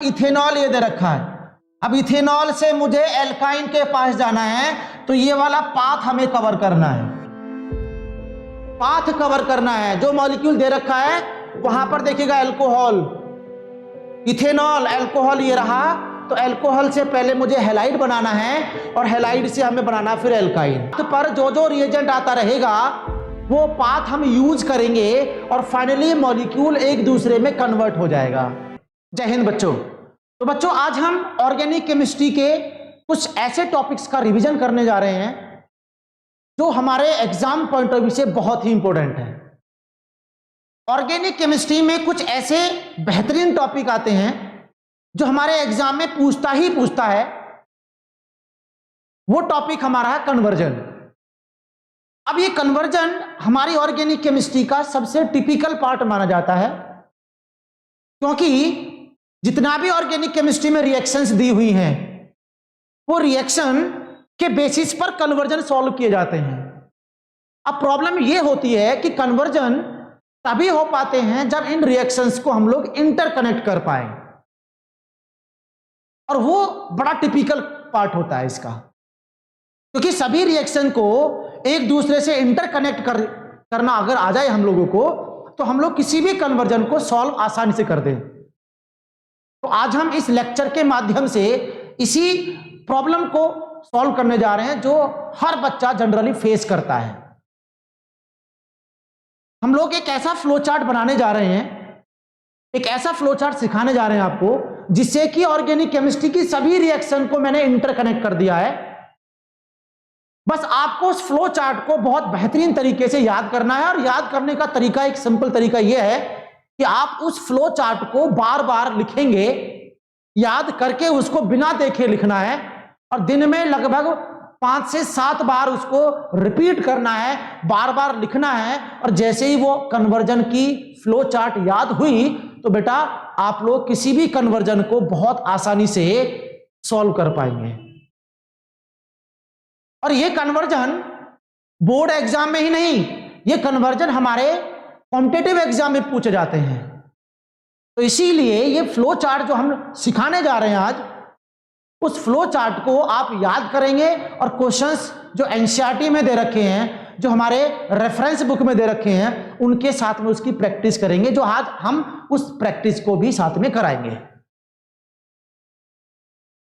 Ethanol ये दे रखा है। अब इथेनॉल से मुझे एल्काइन के पास जाना है, तो ये वाला पाथ हमें कवर करना है, पाथ कवर करना है। जो मॉलिक्यूल दे रखा है वहां पर देखिएगा अल्कोहल, इथेनॉल, अल्कोहल ये रहा, तो अल्कोहल से पहले मुझे हैलाइड बनाना है और हैलाइड से हमें बनाना फिर एल्काइन। तो पर जो जो रिएजेंट आता रहेगा वो पाथ हम यूज करेंगे और फाइनली मॉलिक्यूल एक दूसरे में कन्वर्ट हो जाएगा। जय हिंद बच्चों। तो बच्चों आज हम ऑर्गेनिक केमिस्ट्री के कुछ ऐसे टॉपिक्स का रिवीजन करने जा रहे हैं जो हमारे एग्जाम पॉइंट ऑफ व्यू से बहुत ही इंपॉर्टेंट है। ऑर्गेनिक केमिस्ट्री में कुछ ऐसे बेहतरीन टॉपिक आते हैं जो हमारे एग्जाम में पूछता ही पूछता है। वो टॉपिक हमारा है कन्वर्जन। अब ये कन्वर्जन हमारी ऑर्गेनिक केमिस्ट्री का सबसे टिपिकल पार्ट माना जाता है, क्योंकि जितना भी ऑर्गेनिक केमिस्ट्री में रिएक्शंस दी हुई हैं वो रिएक्शन के बेसिस पर कन्वर्जन सॉल्व किए जाते हैं। अब प्रॉब्लम ये होती है कि कन्वर्जन तभी हो पाते हैं जब इन रिएक्शंस को हम लोग इंटरकनेक्ट कर पाए, और वो बड़ा टिपिकल पार्ट होता है इसका, क्योंकि सभी रिएक्शन को एक दूसरे से इंटरकनेक्ट करना अगर आ जाए हम लोगों को, तो हम लोग किसी भी कन्वर्जन को सॉल्व आसानी से कर दें। तो आज हम इस लेक्चर के माध्यम से इसी प्रॉब्लम को सॉल्व करने जा रहे हैं जो हर बच्चा जनरली फेस करता है। हम लोग एक ऐसा फ्लो चार्ट बनाने जा रहे हैं, एक ऐसा फ्लो चार्ट सिखाने जा रहे हैं आपको, जिससे कि ऑर्गेनिक केमिस्ट्री की सभी रिएक्शन को मैंने इंटरकनेक्ट कर दिया है। बस आपको उस फ्लो चार्ट को बहुत बेहतरीन तरीके से याद करना है, और याद करने का तरीका एक सिंपल तरीका यह है कि आप उस फ्लो चार्ट को बार बार लिखेंगे, याद करके उसको बिना देखे लिखना है, और दिन में लगभग 5 से 7 बार उसको रिपीट करना है, बार बार लिखना है। और जैसे ही वो कन्वर्जन की फ्लो चार्ट याद हुई तो बेटा आप लोग किसी भी कन्वर्जन को बहुत आसानी से सॉल्व कर पाएंगे। और ये कन्वर्जन बोर्ड एग्जाम में ही नहीं, ये कन्वर्जन हमारे कॉम्पिटिटिव एग्जाम में पूछे जाते हैं। तो इसीलिए ये फ्लो चार्ट जो हम सिखाने जा रहे हैं आज, उस फ्लो चार्ट को आप याद करेंगे और क्वेश्चंस जो एनसीईआरटी में दे रखे हैं, जो हमारे रेफरेंस बुक में दे रखे हैं, उनके साथ में उसकी प्रैक्टिस करेंगे, जो आज हम उस प्रैक्टिस को भी साथ में कराएंगे।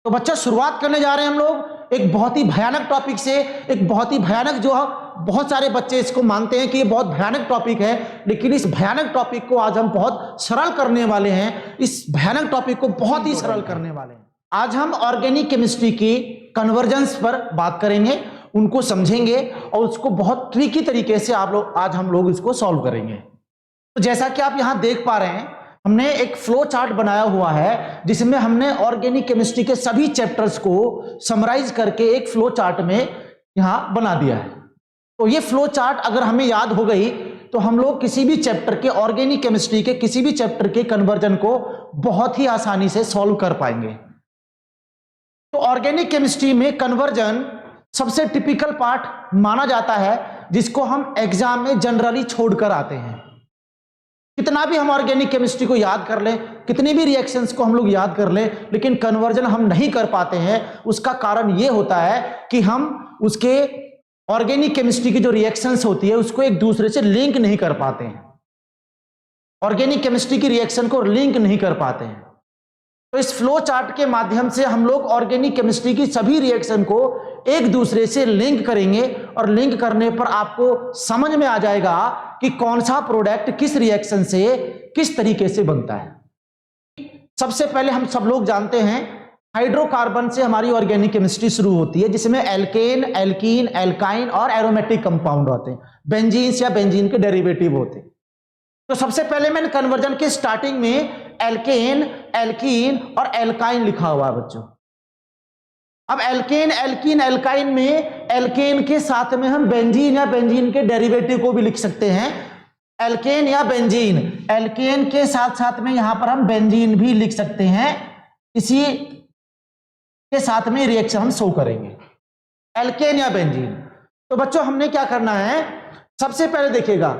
तो बच्चा शुरुआत करने जा रहे हैं हम लोग एक बहुत ही भयानक टॉपिक से, एक बहुत ही भयानक, जो बहुत सारे बच्चे इसको मानते हैं कि ये बहुत भयानक टॉपिक है, लेकिन इस भयानक टॉपिक को आज हम बहुत सरल करने वाले हैं। इस भयानक टॉपिक को बहुत ही सरल करने वाले हैं। आज हम ऑर्गेनिक केमिस्ट्री की कन्वर्जेंस पर बात करेंगे, उनको समझेंगे और उसको बहुत ट्रिकी तरीके से आज हम लोग इसको सॉल्व करेंगे। तो जैसा कि आप यहां देख पा रहे हैं, हमने एक फ्लो चार्ट बनाया हुआ है जिसमें हमने ऑर्गेनिक केमिस्ट्री के सभी चैप्टर्स को समराइज करके एक फ्लो चार्ट में यहां बना दिया है। तो ये फ्लो चार्ट अगर हमें याद हो गई तो हम लोग किसी भी चैप्टर के, ऑर्गेनिक केमिस्ट्री के किसी भी चैप्टर के कन्वर्जन को बहुत ही आसानी से सॉल्व कर पाएंगे। तो ऑर्गेनिक केमिस्ट्री में कन्वर्जन सबसे टिपिकल पार्ट माना जाता है, जिसको हम एग्जाम में जनरली छोड़कर आते हैं। कितना भी हम ऑर्गेनिक केमिस्ट्री को याद कर लें, कितनी भी रिएक्शंस को हम लोग याद कर लें, लेकिन कन्वर्जन हम नहीं कर पाते हैं। उसका कारण यह होता है कि हम उसके ऑर्गेनिक केमिस्ट्री की जो रिएक्शंस होती है उसको एक दूसरे से लिंक नहीं कर पाते हैं, ऑर्गेनिक केमिस्ट्री की रिएक्शन को लिंक नहीं कर पाते हैं। तो इस फ्लो चार्ट के माध्यम से हम लोग ऑर्गेनिक केमिस्ट्री की सभी रिएक्शन को एक दूसरे से लिंक करेंगे, और लिंक करने पर आपको समझ में आ जाएगा कि कौन सा प्रोडक्ट किस रिएक्शन से किस तरीके से बनता है। सबसे पहले हम सब लोग जानते हैं हाइड्रोकार्बन से हमारी ऑर्गेनिक केमिस्ट्री शुरू होती है, जिसमें एल्केन, एल्कीन, एल्काइन और एरोमेटिक कंपाउंड होते हैं, बेंजीन्स या बेंजीन के डेरिवेटिव होते हैं। तो सबसे पहले मैंने कन्वर्जन के स्टार्टिंग में एल्केन, एल्कीन और एल्काइन लिखा हुआ है बच्चों। अब एल्केन, एल्कीन, एल्काइन में एल्केन के साथ में हम बेंजीन या बेंजीन के डेरिवेटिव को भी लिख सकते हैं। एल्केन या बेंजीन, एल्केन के साथ साथ में यहां पर हम बेंजीन भी लिख सकते हैं। इसी के साथ में रिएक्शन हम शो करेंगे, एल्केन या बेंजीन। तो बच्चों हमने क्या करना है, सबसे पहले देखिएगा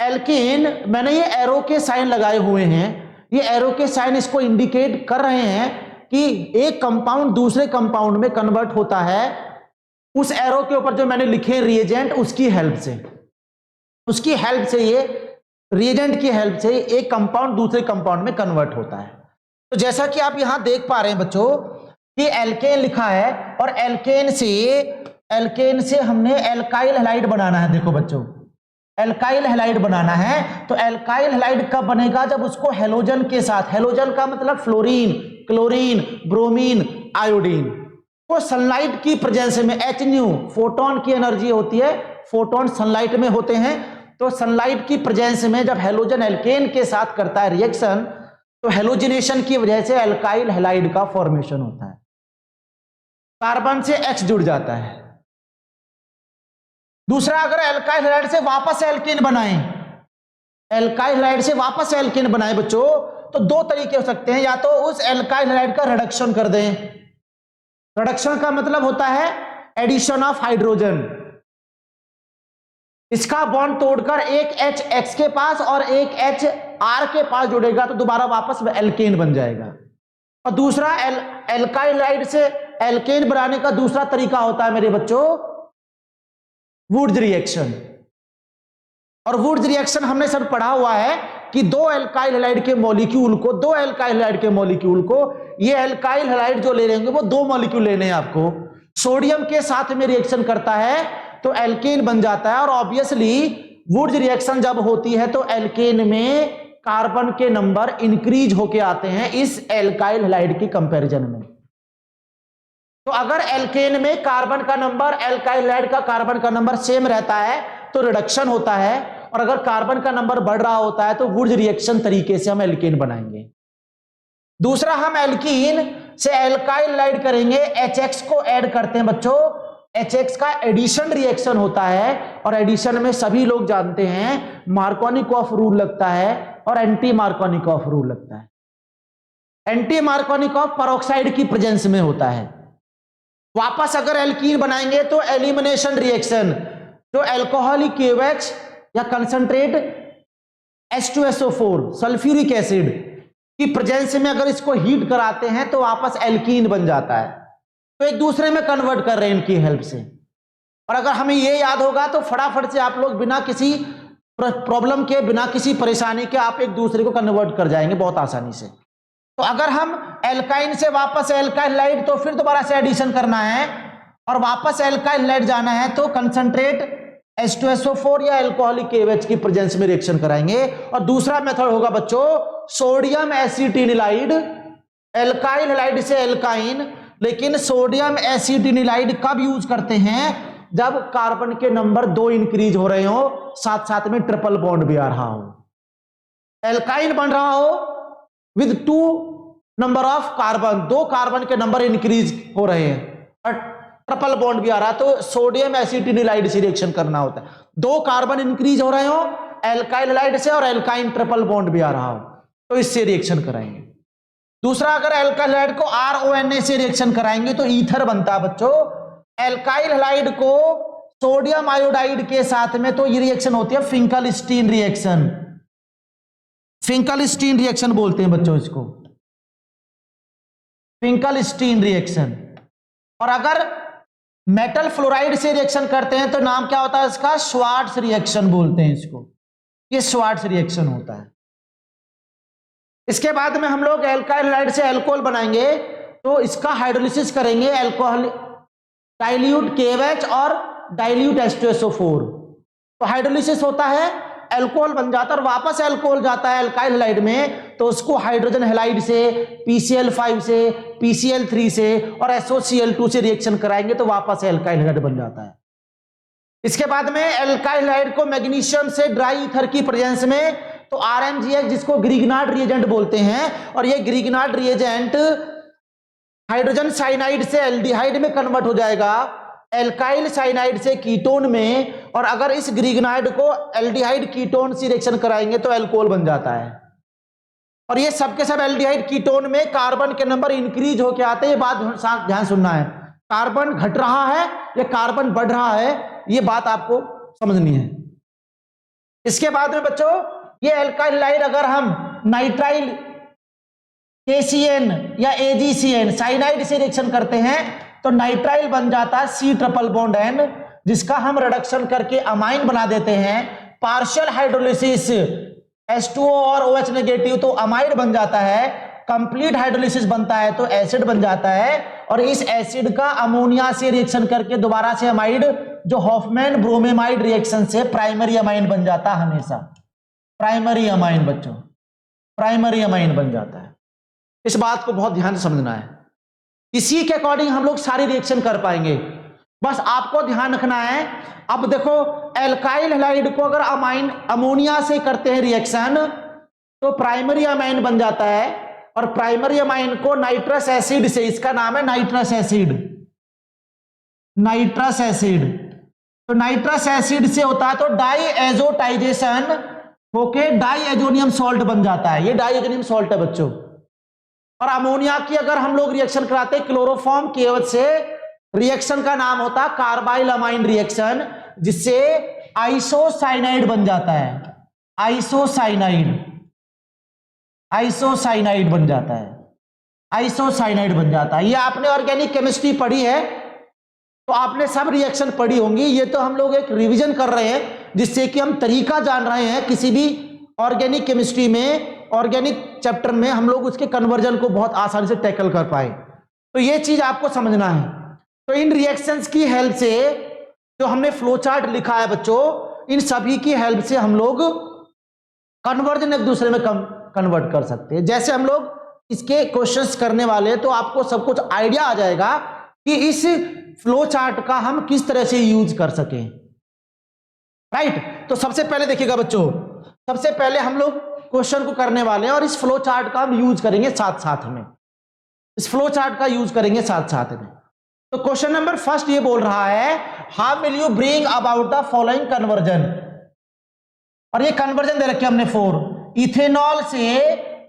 एल्केन, मैंने ये एरो के साइन लगाए हुए हैं, ये एरो के साइन इसको इंडिकेट कर रहे हैं कि एक कंपाउंड दूसरे कंपाउंड में कन्वर्ट होता है उस एरो के ऊपर जो मैंने लिखे रिएजेंट उसकी हेल्प से ये रिएजेंट की हेल्प से एक कंपाउंड दूसरे कंपाउंड में कन्वर्ट होता है। तो जैसा कि आप यहां देख पा रहे हैं बच्चों कि एल्केन लिखा है और एल्केन से हमने एल्काइल हैलाइड बनाना है। देखो बच्चों, एल्काइल हैलाइड बनाना है तो एल्काइल हैलाइड कब बनेगा? जब उसको हेलोजन के साथ, हेलोजन का मतलब फ्लोरीन, क्लोरीन, ब्रोमीन, आयोडीन, तो सनलाइट की प्रेजेंस में HNu फोटोन की एनर्जी होती है, फोटोन सनलाइट में होते हैं, तो सनलाइट की प्रेजेंस में जब हेलोजन एल्केन के साथ करता है रिएक्शन तो हेलोजिनेशन की वजह से एल्काइल हैलाइड का फॉर्मेशन होता है, कार्बन से H जुड़ जाता है। दूसरा, अगर एल्काइल हैलाइड से वापस एल्केन बनाएं, एल्काइल हैलाइड से वापस एल्केन बनाएं बच्चों, तो दो तरीके हो सकते हैं। या तो उस एल्काइल हैलाइड का रिडक्शन कर दें, रिडक्शन का मतलब होता है एडिशन ऑफ हाइड्रोजन, इसका बॉन्ड तोड़कर एक H X के पास और एक H R के पास जुड़ेगा तो दोबारा वापस एल्केन बन जाएगा। और दूसरा, एल्काइल हैलाइड से एल्केन बनाने का दूसरा तरीका होता है मेरे बच्चों वुड्स रिएक्शन। और वुड्स रिएक्शन हमने सब पढ़ा हुआ है कि दो एल्काइल हैलाइड के मॉलिक्यूल को ये एल्काइल हैलाइड जो ले लेंगे वो दो मॉलिक्यूल लेने हैं आपको, सोडियम के साथ में रिएक्शन करता है तो एल्केन बन जाता है। और ऑब्वियसली वुड्स रिएक्शन जब होती है तो एल्केन में कार्बन के नंबर इंक्रीज होके आते हैं इस एल्काइल हैलाइड की कंपैरिजन में। तो अगर एल्केन में कार्बन का नंबर एल्काइल हैलाइड का कार्बन का नंबर सेम रहता है तो रिडक्शन होता है, और अगर कार्बन का नंबर बढ़ रहा होता है तो वुड्स रिएक्शन तरीके से हम एल्केन बनाएंगे। दूसरा, हम एल्कीन से एल्काइल हैलाइड करेंगे, HX को ऐड करते हैं बच्चों, HX का एडिशन रिएक्शन होता है और एडिशन में सभी लोग जानते हैं मार्कोनिकॉफ रूल लगता है और एंटी मार्कोनिकॉफ रूल लगता है। एंटी मार्कोनिकॉफ पेरोक्साइड की प्रेजेंस में होता है। वापस अगर एल्कीन बनाएंगे तो एलिमिनेशन रिएक्शन, जो अल्कोहलिक KOH या कंसंट्रेट H2SO4 सल्फ्यूरिक एसिड की प्रेजेंस में अगर इसको हीट कराते हैं तो वापस एल्कीन बन जाता है। तो एक दूसरे में कन्वर्ट कर रहे हैं इनकी हेल्प से। और अगर हमें ये याद होगा तो फटाफट से आप लोग बिना किसी प्रॉब्लम के, बिना किसी परेशानी के आप एक दूसरे को कन्वर्ट कर जाएंगे बहुत आसानी से। तो अगर हम एल्काइन से वापस एल्काइल हैलाइड तो फिर दोबारा से एडिशन करना है और वापस एल्काइल हैलाइड जाना है तो कंसंट्रेट H2SO4 या अल्कोहलिक KOH की प्रेजेंस में रिएक्शन कराएंगे। और दूसरा मेथड होगा बच्चों सोडियम एसिटिनिलाइड, एल्काइल हैलाइड से एल्काइन, लेकिन सोडियम एसिटिनिलाइड कब यूज करते हैं? जब कार्बन के नंबर 2 इंक्रीज हो रहे हो, साथ साथ में ट्रिपल बॉन्ड भी आ रहा हो, एल्काइन बन रहा हो with 2 number of carbon, 2 carbon के नंबर इंक्रीज हो रहे हैं और ट्रिपल बॉन्ड भी आ रहा है, तो सोडियम एसिटिनिलाइड से रिएक्शन करना होता है। 2 कार्बन इंक्रीज हो रहे हो एल्काइल हैलाइड से और एल्काइन ट्रिपल बॉन्ड भी आ रहा हो तो इससे रिएक्शन कराएंगे। दूसरा, अगर एल्काइल हैलाइड को RONA से रिएक्शन कराएंगे तो ईथर बनता है बच्चों। एल्काइल हैलाइड को सोडियम आयोडाइड के साथ में तो ये रिएक्शन होती है फिंकलस्टीन रिएक्शन, फिंकलस्टीन रिएक्शन बोलते हैं बच्चों इसको, फिंकलस्टीन रिएक्शन। और अगर मेटल फ्लोराइड से रिएक्शन करते हैं तो नाम क्या होता है इसका? श्वार्ट्ज रिएक्शन बोलते हैं इसको, ये श्वार्ट्ज रिएक्शन होता है। इसके बाद में हम लोग एल्काइल हैलाइड से अल्कोहल बनाएंगे तो इसका हाइड्रोलिसिस करेंगे, अल्कोहल डाइल्यूट KOH और डाइल्यूट H2SO4, तो हाइड्रोलिसिस होता है, अल्कोहल बन जाता है और वापस अल्कोहल जाता है एल्काइल हैलाइड में, तो उसको हाइड्रोजन हैलाइड से, PCl5 से, PCl3 से और SOCl2 से रिएक्शन कराएंगे तो वापस एल्काइल हैलाइड बन जाता है। इसके बाद में एल्काइल हैलाइड को मैग्नीशियम से ड्राई ईथर की प्रेजेंस में तो RMGH, जिसको ग्रिग्नार्ड रिएजेंट बोलते हैं, और ये ग्रिग्नार्ड रिएजेंट हाइड्रोजन साइनाइड से एल्डिहाइड में कन्वर्ट हो जाएगा, एल्काइल साइनाइड से कीटोन में, और अगर इस ग्रिग्नाइड को एल्डिहाइड कीटोन से रिएक्शन कराएंगे तो अल्कोहल बन जाता है। और ये सब के सब एल्डिहाइड कीटोन में कार्बन के नंबर इंक्रीज होके आते हैं। ये बात ध्यान सुनना है, कार्बन घट रहा है या कार्बन बढ़ रहा है, ये बात आपको समझनी है। इसके बाद में बच्चों ये एल्काइल हैलाइड अगर हम नाइट्राइल KCN या AgCN साइनाइड से रिएक्शन करते हैं तो नाइट्राइल बन जाता है C ट्रिपल बॉन्ड N, जिसका हम रिडक्शन करके अमाइन बना देते हैं। पार्शियल हाइड्रोलिसिस H2O और OH नेगेटिव तो अमाइड बन जाता है, कंप्लीट हाइड्रोलिसिस बनता है तो एसिड बन जाता है, और इस एसिड का अमोनिया से रिएक्शन करके दोबारा से अमाइड, जो हॉफमैन ब्रोमेमाइड रिएक्शन से प्राइमरी अमाइन बन जाता है, हमेशा प्राइमरी अमाइन बच्चों, प्राइमरी अमाइन बन जाता है। इस बात को बहुत ध्यान से समझना है, इसी के अकॉर्डिंग हम लोग सारी रिएक्शन कर पाएंगे। बस आपको ध्यान रखना है। अब देखो एल्काइल हैलाइड को अगर अमाइन अमोनिया से करते हैं रिएक्शन तो प्राइमरी अमाइन बन जाता है, और प्राइमरी अमाइन को नाइट्रस एसिड से, इसका नाम है नाइट्रस एसिड, नाइट्रस एसिड, तो नाइट्रस एसिड से होता है तो डाईएजोटाइजेशन होके डाईएजोनियम सॉल्ट बन जाता है। ये डाईएजोनियम सॉल्ट है बच्चों। और अमोनिया की अगर हम लोग रिएक्शन कराते हैं क्लोरोफॉर्म KOH से, रिएक्शन का नाम होता है कार्बाइल अमाइन रिएक्शन, जिससे आइसोसाइनाइड बन जाता है, आइसोसाइनाइड, आइसोसाइनाइड बन जाता है, आइसोसाइनाइड बन जाता है। ये आपने ऑर्गेनिक केमिस्ट्री पढ़ी है तो आपने सब रिएक्शन पढ़ी होंगी। ये तो हम लोग एक रिवीजन कर रहे हैं जिससे कि हम तरीका जान रहे हैं, किसी भी ऑर्गेनिक केमिस्ट्री में, ऑर्गेनिक चैप्टर में हम लोग उसके कन्वर्जन को बहुत आसानी से टैकल कर पाए। तो ये चीज आपको समझना है। तो इन रिएक्शंस की हेल्प से, जो हमने फ्लो चार्ट लिखा है बच्चों, इन सभी की हेल्प से हम लोग कन्वर्जन एक दूसरे में कन्वर्ट कर सकते हैं। जैसे हम लोग इसके क्वेश्चंस करने वाले तो आपको सब कुछ आइडिया आ जाएगा कि इस फ्लो चार्ट का हम किस तरह से यूज कर सकें, राइट। तो सबसे पहले देखिएगा बच्चों, सबसे पहले हम लोग क्वेश्चन को करने वाले हैं और इस फ्लो चार्ट का हम यूज करेंगे साथ साथ में, इस फ्लो चार्ट का यूज करेंगे साथ साथ में। तो क्वेश्चन नंबर फर्स्ट ये बोल रहा है, how will you bring about the following conversion, और ये कन्वर्जन दे रखे हमने 4, इथेनॉल से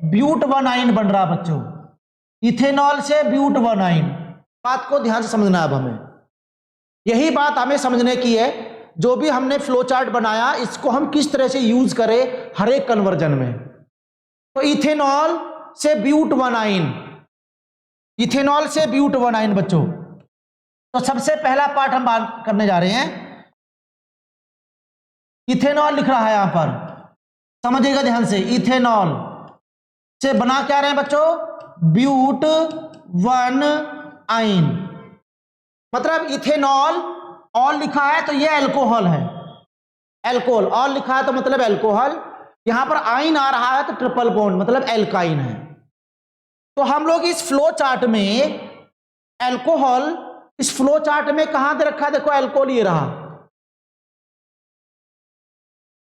ब्यूट 1 बन रहा बच्चों, इथेनॉल से ब्यूट 1। बात को ध्यान से समझना है। अब हमें यही बात हमें समझने की है, जो भी हमने फ्लो चार्ट बनाया इसको हम किस तरह से यूज करें हर एक कन्वर्जन में। तो इथेनॉल से ब्यूट 1, इथेनॉल से ब्यूट 1 बच्चों। तो सबसे पहला पार्ट हम बात करने जा रहे हैं, इथेनॉल लिख रहा है यहां पर, समझिएगा ध्यान से। इथेनॉल से बना क्या रहे हैं बच्चों, ब्यूट 1, मतलब इथेनॉल, ऑल लिखा है तो ये अल्कोहल है, अल्कोहल, ऑल लिखा है तो मतलब अल्कोहल, यहां पर आइन आ रहा है तो ट्रिपल बॉन्ड मतलब एल्काइन है। तो हम लोग इस फ्लो चार्ट में अल्कोहल, इस फ्लो चार्ट में कहां दे रखा है, देखो अल्कोहल ये रहा,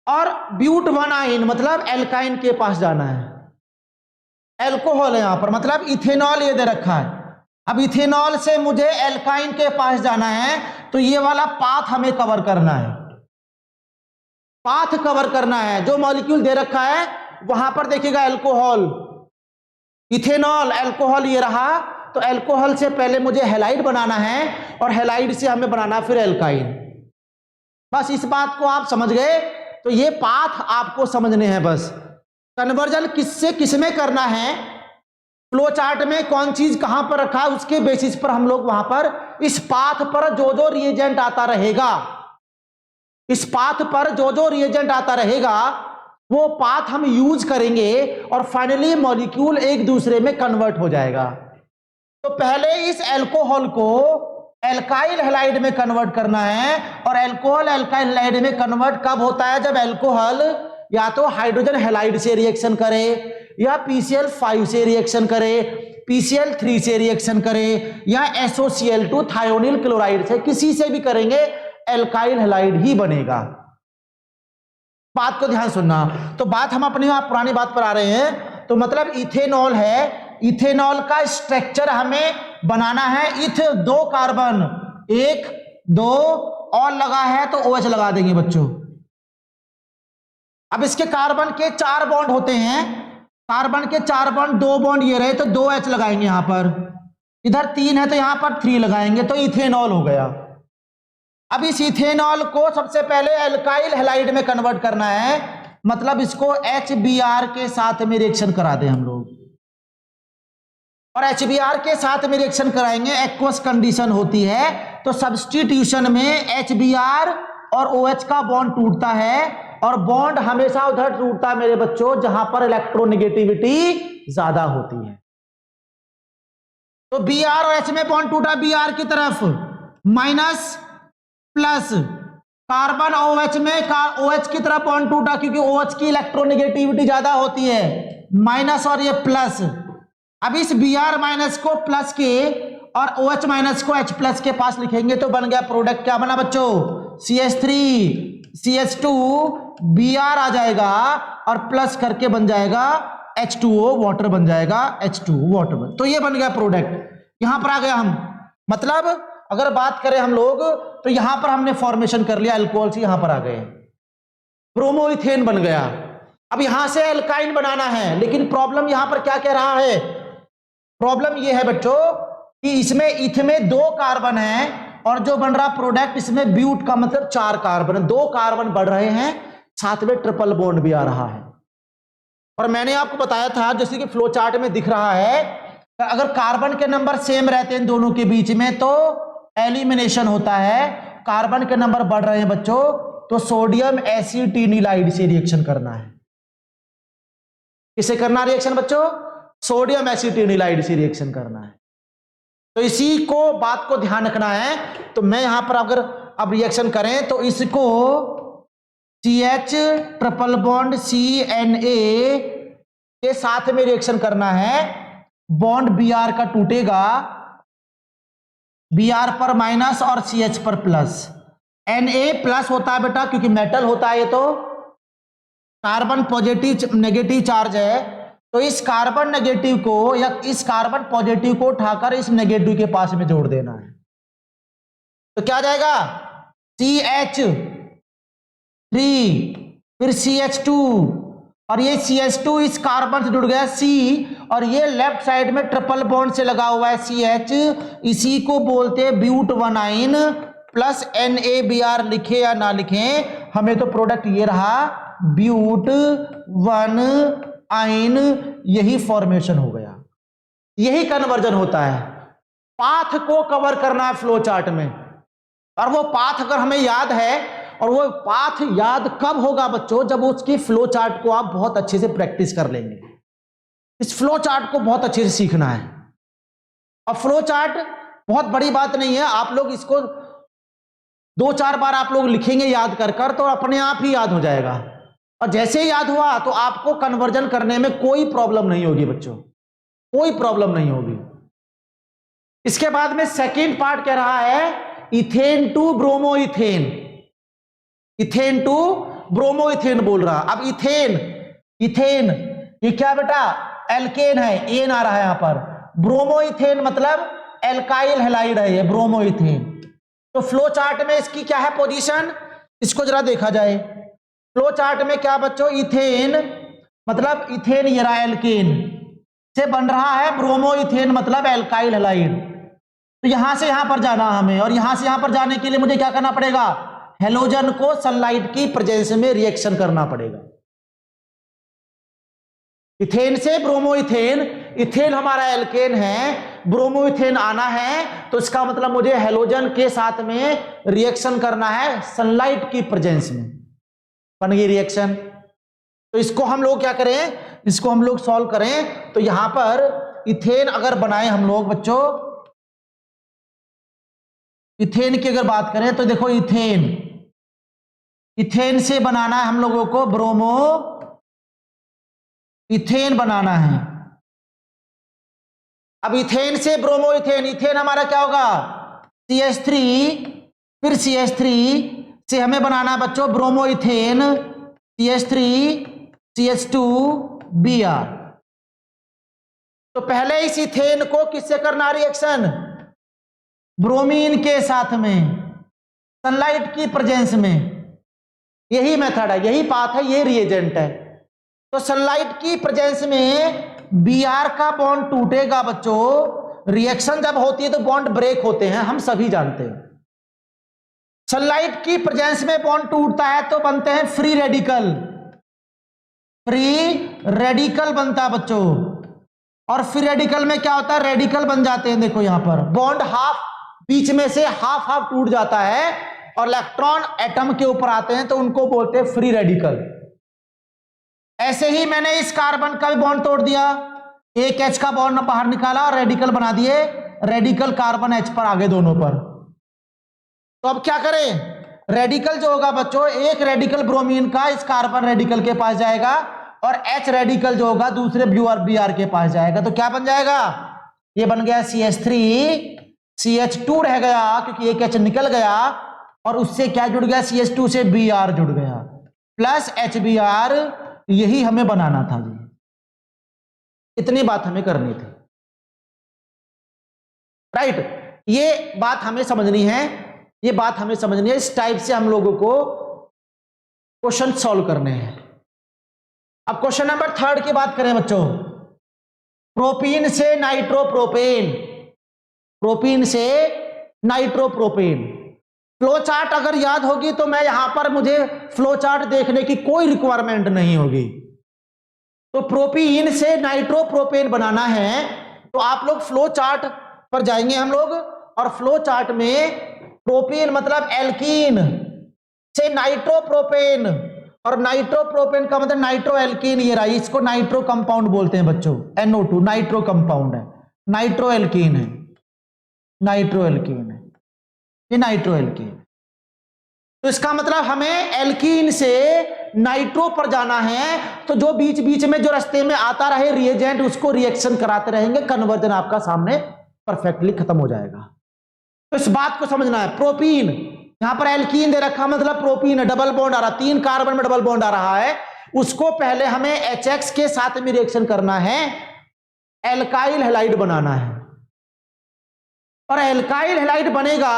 और ब्यूट 1 मतलब एल्काइन के पास जाना है, अल्कोहल है यहां पर, मतलब इथेनॉल ये दे रखा है। अब इथेनॉल से मुझे एल्काइन के पास जाना है तो ये वाला पाथ हमें कवर करना है, पाथ कवर करना है। जो मॉलिक्यूल दे रखा है वहां पर देखिएगा अल्कोहल, इथेनॉल, अल्कोहल ये रहा, तो अल्कोहल से पहले मुझे हैलाइड बनाना है और हैलाइड से हमें बनाना फिर एल्काइन। बस इस बात को आप समझ गए, तो ये पाथ आपको समझने हैं बस। कन्वर्जन किससे किसमें करना है, फ्लो चार्ट में कौन चीज कहां पर रखा है, उसके बेसिस पर हम लोग वहां पर इस पाथ पर जो जो रिएजेंट आता रहेगा, इस पाथ पर जो जो रिएजेंट आता रहेगा वो पाथ हम यूज करेंगे और फाइनली मॉलिक्यूल एक दूसरे में कन्वर्ट हो जाएगा। तो पहले इस अल्कोहल को एल्काइल हैलाइड में कन्वर्ट करना है, और अल्कोहल एल्काइल हैलाइड में कन्वर्ट कब होता है, जब अल्कोहल या तो हाइड्रोजन हैलाइड से रिएक्शन करे, या PCl5 से रिएक्शन करे, PCl3 से रिएक्शन करे, या SOCl2 थायोनिल क्लोराइड से, किसी से भी करेंगे एल्काइल हैलाइड ही बनेगा। बात को ध्यान सुनना। तो बात हम अपनी पुरानी बात पर आ रहे हैं। तो मतलब इथेनॉल है, इथेनॉल का स्ट्रक्चर हमें बनाना है, इथ 2 कार्बन, 1 2 और लगा है तो OH लगा देंगे बच्चों। अब इसके कार्बन के 4 बॉन्ड होते हैं, कार्बन के 4 बॉन्ड, 2 बॉन्ड ये रहे तो 2H लगाएंगे यहां पर, इधर 3 है तो यहां पर 3 लगाएंगे, तो इथेनॉल हो गया। अब इस इथेनॉल को सबसे पहले एल्काइल हैलाइड में कन्वर्ट करना है, मतलब इसको HBr के साथ में रिएक्शन करा दें हम लोग, और HBr के साथ में रिएक्शन कराएंगे, एक्वस कंडीशन होती है, तो सब्स्टिट्यूशन में HBr और OH का बॉन्ड टूटता है, और बॉन्ड हमेशा उधर टूटता है मेरे बच्चों जहां पर इलेक्ट्रोनेगेटिविटी ज्यादा होती है। तो Br और H में बॉन्ड टूटा Br की तरफ, माइनस प्लस, कार्बन OH में OH की तरफ बॉन्ड टूटा क्योंकि OH की इलेक्ट्रोनेगेटिविटी ज्यादा होती है, माइनस और ये प्लस। अब इस Br माइनस को प्लस के और OH माइनस को H प्लस के पास लिखेंगे तो बन गया प्रोडक्ट, क्या बना बच्चों, CH3 CH2 Br आ जाएगा और प्लस करके बन जाएगा H2O वाटर बन जाएगा, H2O वाटर बन, तो ये बन गया प्रोडक्ट। यहां पर आ गया हम, मतलब अगर बात करें हम लोग तो यहां पर हमने फॉर्मेशन कर लिया अल्कोहल से, यहां पर आ गए ब्रोमोइथेन बन गया। अब यहां से एल्काइन बनाना है, लेकिन प्रॉब्लम यहां पर क्या कह रहा है, प्रॉब्लम ये है बच्चों कि इसमें इथ में 2 कार्बन है और जो बन रहा प्रोडक्ट इसमें ब्यूट का मतलब 4 कार्बन है, 2 कार्बन बढ़ रहे हैं, साथ में ट्रिपल बॉन्ड भी आ रहा है। और मैंने आपको बताया था जैसे कि फ्लो चार्ट में दिख रहा है, अगर कार्बन के नंबर सेम रहते हैं दोनों के बीच में तो एलिमिनेशन होता है, कार्बन के नंबर बढ़ रहे हैं बच्चों तो सोडियम एसिटिनिलाइड से रिएक्शन करना है। किसे करना रिएक्शन बच्चों, सोडियम एसिटिनिलाइड से रिएक्शन करना है। तो इसी को बात को ध्यान रखना है। तो मैं यहां पर अगर अब रिएक्शन करें तो इसको CH ट्रिपल बॉन्ड CNA के साथ में रिएक्शन करना है, बॉन्ड Br का टूटेगा, Br पर माइनस और CH पर प्लस, Na प्लस होता है बेटा क्योंकि मेटल होता है, ये तो कार्बन पॉजिटिव नेगेटिव चार्ज है, तो इस कार्बन नेगेटिव को या इस कार्बन पॉजिटिव को उठाकर इस नेगेटिव के पास में जोड़ देना है, तो क्या जाएगा CH3 फिर CH2 और ये CH2 इस कार्बन से जुड़ गया C, और ये लेफ्ट साइड में ट्रिपल बॉन्ड से लगा हुआ है CH, इसी को बोलते हैं ब्यूट 1आइन प्लस NaBr, लिखे या ना लिखे हमें तो प्रोडक्ट ये रहा ब्यूट 1आइन, यही फॉर्मेशन हो गया, यही कन्वर्जन होता है। पाथ को कवर करना है फ्लो चार्ट में, और वो पाथ अगर हमें याद है, और वो पाथ याद कब होगा बच्चों, जब उसकी फ्लो चार्ट को आप बहुत अच्छे से प्रैक्टिस कर लेंगे। इस फ्लो चार्ट को बहुत अच्छे से सीखना है, और फ्लो चार्ट बहुत बड़ी बात नहीं है, आप लोग इसको 2-4 बार आप लोग लिखेंगे याद कर कर तो अपने आप ही याद हो जाएगा, और जैसे ही याद हुआ तो आपको कन्वर्जन करने में कोई प्रॉब्लम नहीं होगी बच्चों, कोई प्रॉब्लम नहीं होगी। इसके बाद में सेकेंड पार्ट कह रहा है ethane to bromoethane, ethane to bromoethane बोल रहा। अब इथेन, इथेन ये क्या बेटा एल्केन है, एन आ रहा है यहां पर, ब्रोमोइथेन मतलब एल्काइल हैलाइड है ये ब्रोमोइथेन। तो फ्लो चार्ट में इसकी क्या है पोजीशन, इसको जरा देखा जाए। फ्लो चार्ट में क्या बच्चों, इथेन मतलब इथेन ये रहा एल्केन से बन रहा है, ब्रोमोइथेन मतलब एल्काइल हैलाइड। तो यहां से यहां पर जाना हमें, और यहां से यहां पर जाने के लिए मुझे क्या करना पड़ेगा, हेलोजन को सनलाइट की प्रेजेंस में रिएक्शन करना पड़ेगा। इथेन से ब्रोमोइथेन, इथेन हमारा एल्केन है, ब्रोमोइथेन आना है तो इसका मतलब मुझे हेलोजन के साथ में रिएक्शन करना है सनलाइट की प्रेजेंस में, बन गई रिएक्शन। तो इसको हम लोग क्या करें, इसको हम लोग सॉल्व करें। तो यहां पर इथेन अगर बनाए हम लोग बच्चों, इथेन की अगर बात करें तो देखो इथेन, इथेन से बनाना है हम लोगों को ब्रोमो इथेन बनाना है। अब इथेन से ब्रोमो इथेन, इथेन हमारा क्या होगा CH3, फिर CH3 से हमें बनाना है बच्चों bromo ethane, CH3 CH2 Br। तो पहले इस इथेन को किससे करना रिएक्शन, ब्रोमीन के साथ में सनलाइट की प्रेजेंस में, यही मेथड है, यही पाथ है, ये रिएजेंट है। तो सनलाइट की प्रेजेंस में Br का बॉन्ड टूटेगा बच्चों, रिएक्शन जब होती है तो बॉन्ड ब्रेक होते हैं, हम सभी जानते हैं। सनलाइट की प्रेजेंस में बॉन्ड टूटता है तो बनते हैं फ्री रेडिकल, फ्री रेडिकल बनता है बच्चों। और फ्री रेडिकल में क्या होता है, रेडिकल बन जाते हैं। देखो यहां पर बॉन्ड हाफ, बीच में से हाफ हाफ टूट जाता है और इलेक्ट्रॉन एटम के ऊपर आते हैं, तो उनको बोलते हैं फ्री रेडिकल। ऐसे ही मैंने इस कार्बन का भी बॉन्ड तोड़ दिया, एक H का बॉन्ड बाहर निकाला और रेडिकल बना दिए, रेडिकल कार्बन H पर आगे दोनों पर। तो अब क्या करें, रेडिकल जो होगा बच्चों, एक रेडिकल ब्रोमीन का इस कार्बन रेडिकल के पास जाएगा और H रेडिकल जो होगा दूसरे Br के पास जाएगा। तो क्या बन जाएगा, ये बन गया CH3, CH2 रह गया क्योंकि एक H निकल गया और उससे क्या जुड़ गया, CH2 से Br जुड़ गया प्लस HBr। यही हमें बनाना था जी, इतनी बात हमें करनी थी, राइट। ये बात हमें समझनी है, ये बात हमें समझनी है। इस टाइप से हम लोगों को क्वेश्चन सॉल्व करने हैं। अब क्वेश्चन नंबर 3 की बात करें बच्चों, प्रोपीन से नाइट्रोप्रोपेन, प्रोपीन से नाइट्रोप्रोपेन। फ्लो चार्ट अगर याद होगी तो मैं यहां पर, मुझे फ्लो चार्ट देखने की कोई रिक्वायरमेंट नहीं होगी। तो प्रोपीन से नाइट्रोप्रोपेन बनाना है तो आप लोग फ्लो चार्ट पर जाएंगे हम लोग, और फ्लो चार्ट में प्रोपीन मतलब एल्कीन से नाइट्रोप्रोपेन, और नाइट्रोप्रोपेन का मतलब नाइट्रो एल्कीन, ये रहा, इसको नाइट्रो कंपाउंड बोलते हैं बच्चों, NO2 नाइट्रो कंपाउंड है, नाइट्रो एल्कीन है, नाइट्रो एल्कीन है, ये नाइट्रो एल्कीन। तो इसका मतलब हमें एल्कीन से नाइट्रो पर जाना है, तो जो बीच बीच में जो रास्ते में आता रहे रिएजेंट, उसको रिएक्शन कराते रहेंगे, कन्वर्जन आपका सामने परफेक्टली खत्म हो जाएगा। तो इस बात को समझना है। प्रोपीन, यहां पर एल्कीन दे रखा मतलब प्रोपीन है, डबल बॉन्ड आ रहा, 3 कार्बन में डबल बॉन्ड आ रहा है, उसको पहले हमें HX के साथ में रिएक्शन करना है, एल्काइल हैलाइड बनाना है, और एल्काइल हैलाइड बनेगा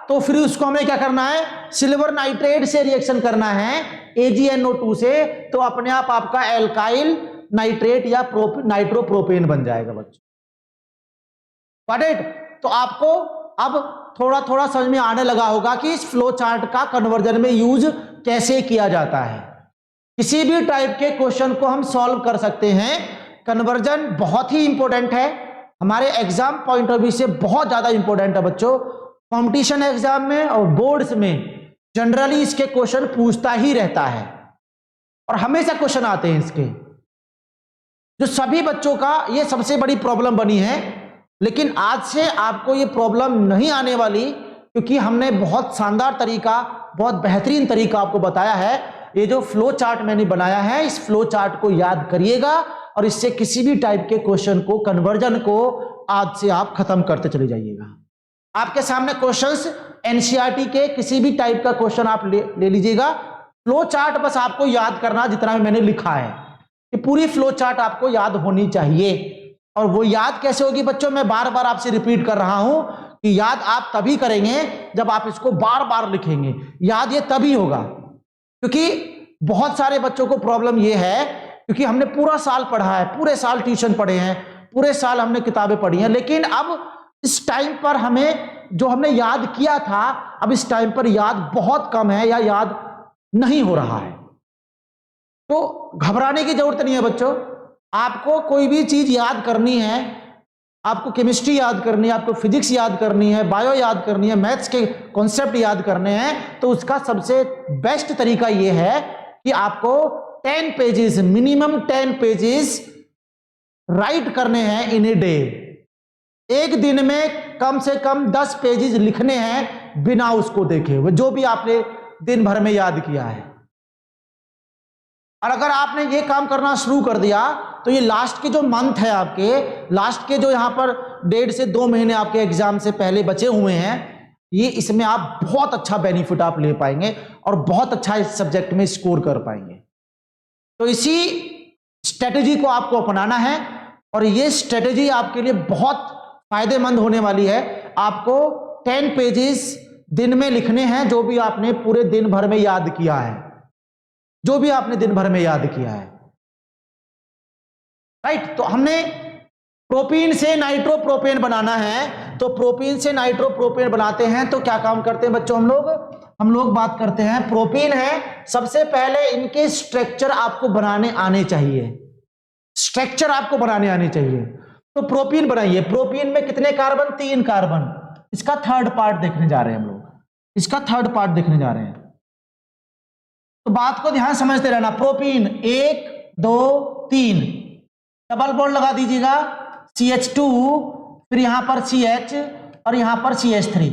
तो फिर उसको हमें क्या करना है, सिल्वर नाइट्रेट से रिएक्शन करना है AgNO2 से, तो अपने आप आपका एल्काइल नाइट्रेट या नाइट्रोप्रोपेन बन जाएगा बच्चों। Got it. तो आपको अब थोड़ा थोड़ा समझ में आने लगा होगा कि इस फ्लो चार्ट का कन्वर्जन में यूज कैसे किया जाता है। किसी भी टाइप के क्वेश्चन को हम सॉल्व कर सकते हैं। कन्वर्जन बहुत ही इंपॉर्टेंट है, हमारे एग्जाम पॉइंट ऑफ व्यू से बहुत ज्यादा इंपॉर्टेंट है बच्चों। कंपटीशन एग्जाम में और बोर्ड्स में जनरली इसके क्वेश्चन पूछता ही रहता है और हमेशा क्वेश्चन आते हैं इसके, जो सभी बच्चों का ये सबसे बड़ी प्रॉब्लम बनी है। लेकिन आज से आपको ये प्रॉब्लम नहीं आने वाली, क्योंकि हमने बहुत शानदार तरीका, बहुत बेहतरीन तरीका आपको बताया है। ये जो फ्लो चार्ट मैंने बनाया है, इस फ्लो चार्ट को याद करिएगा और इससे किसी भी टाइप के क्वेश्चन को, कन्वर्जन को आज से आप खत्म करते चले जाइएगा। आपके सामने क्वेश्चंस एनसीईआरटी के किसी भी टाइप का क्वेश्चन आप ले लीजिएगा। फ्लो चार्ट बस आपको याद करना, जितना भी मैंने लिखा है कि पूरी फ्लो चार्ट आपको याद होनी चाहिए। और वो याद कैसे होगी बच्चों, मैं बार बार आपसे रिपीट कर रहा हूं कि याद आप तभी करेंगे जब आप इसको बार बार लिखेंगे। याद ये तभी होगा, क्योंकि बहुत सारे बच्चों को प्रॉब्लम ये है, क्योंकि हमने पूरा साल पढ़ा है, पूरे साल ट्यूशन पढ़े हैं, पूरे साल हमने किताबें पढ़ी हैं, लेकिन अब इस टाइम पर हमें जो हमने याद किया था, अब इस टाइम पर याद बहुत कम है या याद नहीं हो रहा है। तो घबराने की जरूरत नहीं है बच्चों। आपको कोई भी चीज याद करनी है, आपको केमिस्ट्री याद करनी है, आपको फिजिक्स याद करनी है, बायो याद करनी है, मैथ्स के कॉन्सेप्ट याद करने हैं, तो उसका सबसे बेस्ट तरीका यह है कि आपको 10 पेजेस, मिनिमम 10 पेजेस राइट करने हैं इन ए डे। एक दिन में कम से कम 10 पेजेस लिखने हैं बिना उसको देखे हुए, जो भी आपने दिन भर में याद किया है। और अगर आपने ये काम करना शुरू कर दिया तो ये लास्ट के जो मंथ है आपके, लास्ट के जो यहां पर 1.5 से 2 महीने आपके एग्जाम से पहले बचे हुए हैं, ये इसमें आप बहुत अच्छा बेनिफिट आप ले पाएंगे और बहुत अच्छा इस सब्जेक्ट में स्कोर कर पाएंगे। तो इसी स्ट्रेटेजी को आपको अपनाना है और ये स्ट्रेटेजी आपके लिए बहुत फायदेमंद होने वाली है। आपको 10 पेजेस दिन में लिखने हैं, जो भी आपने पूरे दिन भर में याद किया है, जो भी आपने दिन भर में याद किया है, राइट। तो हमने प्रोपीन से नाइट्रोप्रोपेन बनाना है, तो प्रोपीन से नाइट्रोप्रोपेन बनाते हैं तो क्या काम करते हैं बच्चों, हम लोग बात करते हैं। प्रोपीन है, सबसे पहले इनके स्ट्रक्चर आपको बनाने आने चाहिए, स्ट्रक्चर आपको बनाने आने चाहिए। तो प्रोपीन बनाइए। प्रोपीन में कितने कार्बन? 3 कार्बन। इसका थर्ड पार्ट देखने जा रहे हैं हम लोग, इसका थर्ड पार्ट देखने जा रहे हैं। तो बात को ध्यान समझते रहना। प्रोपीन 1 2 3, डबल बॉन्ड लगा दीजिएगा, CH2, फिर यहां पर CH और यहां पर CH3।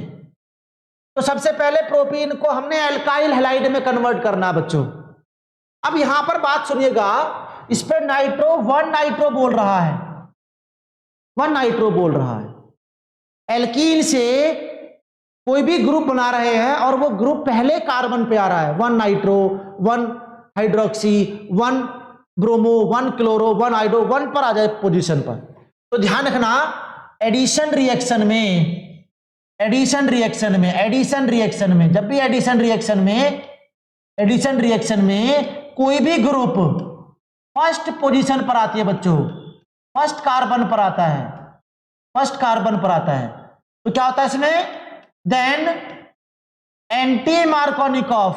तो सबसे पहले प्रोपीन को हमने एल्काइल हैलाइड में कन्वर्ट करना बच्चों। अब यहां पर बात सुनिएगा, इस पे नाइट्रो 1 नाइट्रो बोल रहा है, 1 नाइट्रो बोल रहा है। एल्कीन से कोई भी ग्रुप बना रहे हैं और वो ग्रुप पहले कार्बन पे आ रहा है, 1 नाइट्रो, 1 हाइड्रोक्सी, 1 ब्रोमो, 1 क्लोरो, 1 आइडो, 1 पर आ जाए पोजीशन पर। तो ध्यान रखना, एडिशन रिएक्शन में जब भी एडिशन रिएक्शन में कोई भी ग्रुप फर्स्ट पोजीशन पर आती है बच्चों, फर्स्ट कार्बन पर आता है, तो क्या होता है इसमें? देन एंटी मार्कोनिकॉफ,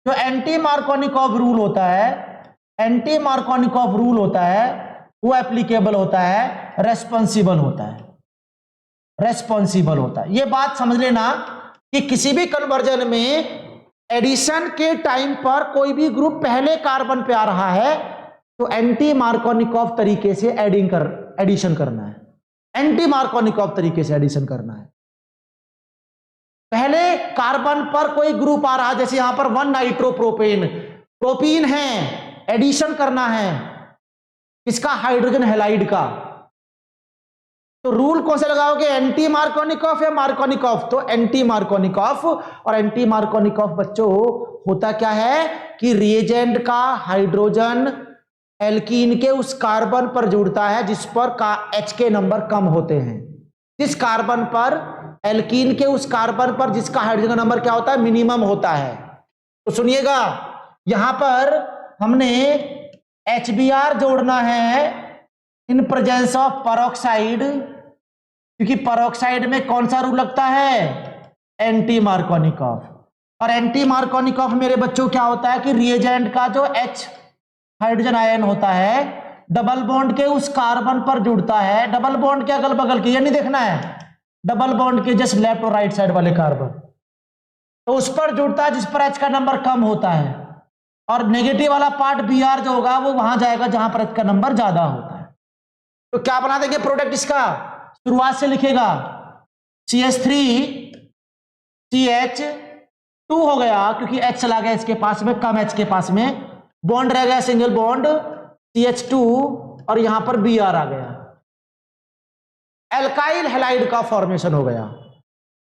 जो एंटी मार्कोनिकॉफ रूल होता है, वो एप्लीकेबल होता है, रेस्पॉन्सिबल होता है। ये बात समझ लेना कि किसी भी कन्वर्जन में एडिशन के टाइम पर कोई भी ग्रुप पहले कार्बन पे आ रहा है तो एंटी मार्कोनिकॉफ तरीके से एडिशन करना है, एंटी मार्कोनिकॉफ तरीके से एडिशन करना है। पहले कार्बन पर कोई ग्रुप आ रहा है, जैसे यहां पर 1 नाइट्रो प्रोपीन है, एडिशन करना है इसका, हाइड्रोजन हैलाइड का। तो रूल कौन सा लगाओगे? एंटी मार्कोनिकॉफ या मार्कोनिकॉफ? तो एंटी मार्कोनिकॉफ। और एंटी मार्कोनिकॉफ बच्चों होता क्या है कि रिएजेंट का हाइड्रोजन एल्कीन के उस कार्बन पर जुड़ता है जिस पर H के नंबर कम होते हैं। जिस कार्बन पर एल्कीन के उस कार्बन पर जिसका हाइड्रोजन नंबर क्या होता है? मिनिमम होता है। तो सुनिएगा, यहां पर हमने HBr जोड़ना है इन प्रेजेंस ऑफ पेरोक्साइड, क्योंकि पेरोक्साइड में कौन सा रूल लगता है? Anti Markovnikov. और एंटी मार्कोनिकॉफ मेरे बच्चों क्या होता है कि रिएजेंट का जो H हाइड्रोजन आयन होता है डबल बॉन्ड के उस कार्बन पर जुड़ता है, डबल बॉन्ड के अगल बगल के, ये नहीं देखना है, डबल बॉन्ड के जस्ट लेफ्ट और राइट साइड वाले कार्बन, तो उस पर जुड़ता है जिस पर H का नंबर कम होता है। और नेगेटिव वाला पार्ट Br जो होगा वो वहां जाएगा जहां पर H का नंबर ज्यादा होता है। तो क्या बना देंगे प्रोडक्ट इसका? शुरुआत से लिखेगा CH3 CH2 हो गया, क्योंकि H चला गया इसके पास में, कम H के पास में, बॉन्ड रह गया सिंगल बॉन्ड CH2 और यहां पर Br आ गया, एल्काइल हैलाइड का फॉर्मेशन हो गया।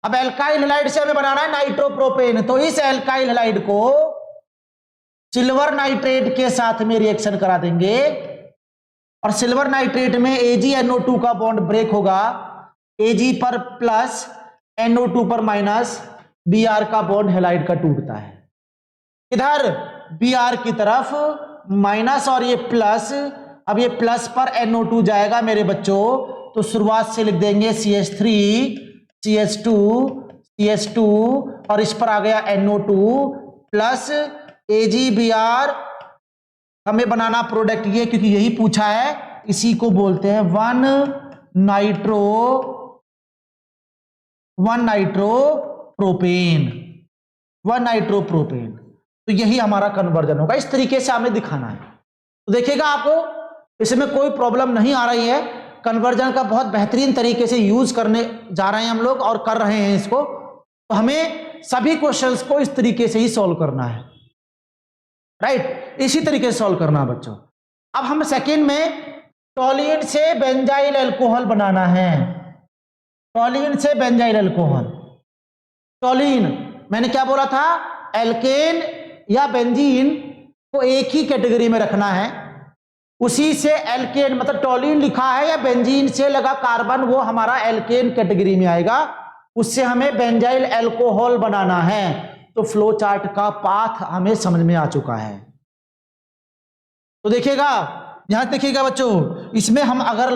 अब एल्काइल हैलाइड से हमें बनाना है नाइट्रोप्रोपेन, तो इस एल्काइल हैलाइड को सिल्वर नाइट्रेट के साथ में रिएक्शन करा देंगे और सिल्वर नाइट्रेट में AgNO2 का बॉन्ड ब्रेक होगा, Ag पर प्लस NO2 पर माइनस, Br का बॉन्ड हैलाइड का टूटता है। इधर Br की तरफ माइनस और ये प्लस, अब ये प्लस पर NO2 जाएगा मेरे बच्चों, तो शुरुआत से लिख देंगे CH3 CH2 और इस पर आ गया NO2 प्लस AgBr। हमें बनाना प्रोडक्ट ये, क्योंकि यही पूछा है, इसी को बोलते हैं 1 नाइट्रो प्रोपेन। तो यही हमारा कन्वर्जन होगा, इस तरीके से हमें दिखाना है। तो देखिएगा आपको इसमें कोई प्रॉब्लम नहीं आ रही है, कन्वर्जन का बहुत बेहतरीन तरीके से यूज करने जा रहे हैं हम लोग और कर रहे हैं इसको। तो हमें सभी क्वेश्चंस को इस तरीके से ही सॉल्व करना है, राइट, इसी तरीके से सॉल्व करना है बच्चों। अब हम सेकंड में टॉलिन से बेंजाइल अल्कोहल बनाना है, टॉलिन से बेंजाइल अल्कोहल। टॉलिन मैंने क्या बोला था? एल्केन या बेंजीन को एक ही कैटेगरी में रखना है, उसी से एल्केन, मतलब टॉलिन लिखा है या बेंजीन से लगा कार्बन, वो हमारा एल्केन कैटेगरी में आएगा, उससे हमें बेंजाइल अल्कोहल बनाना है। तो फ्लो चार्ट का पाथ हमें समझ में आ चुका है। तो देखिएगा, यहां देखिएगा बच्चों, इसमें हम अगर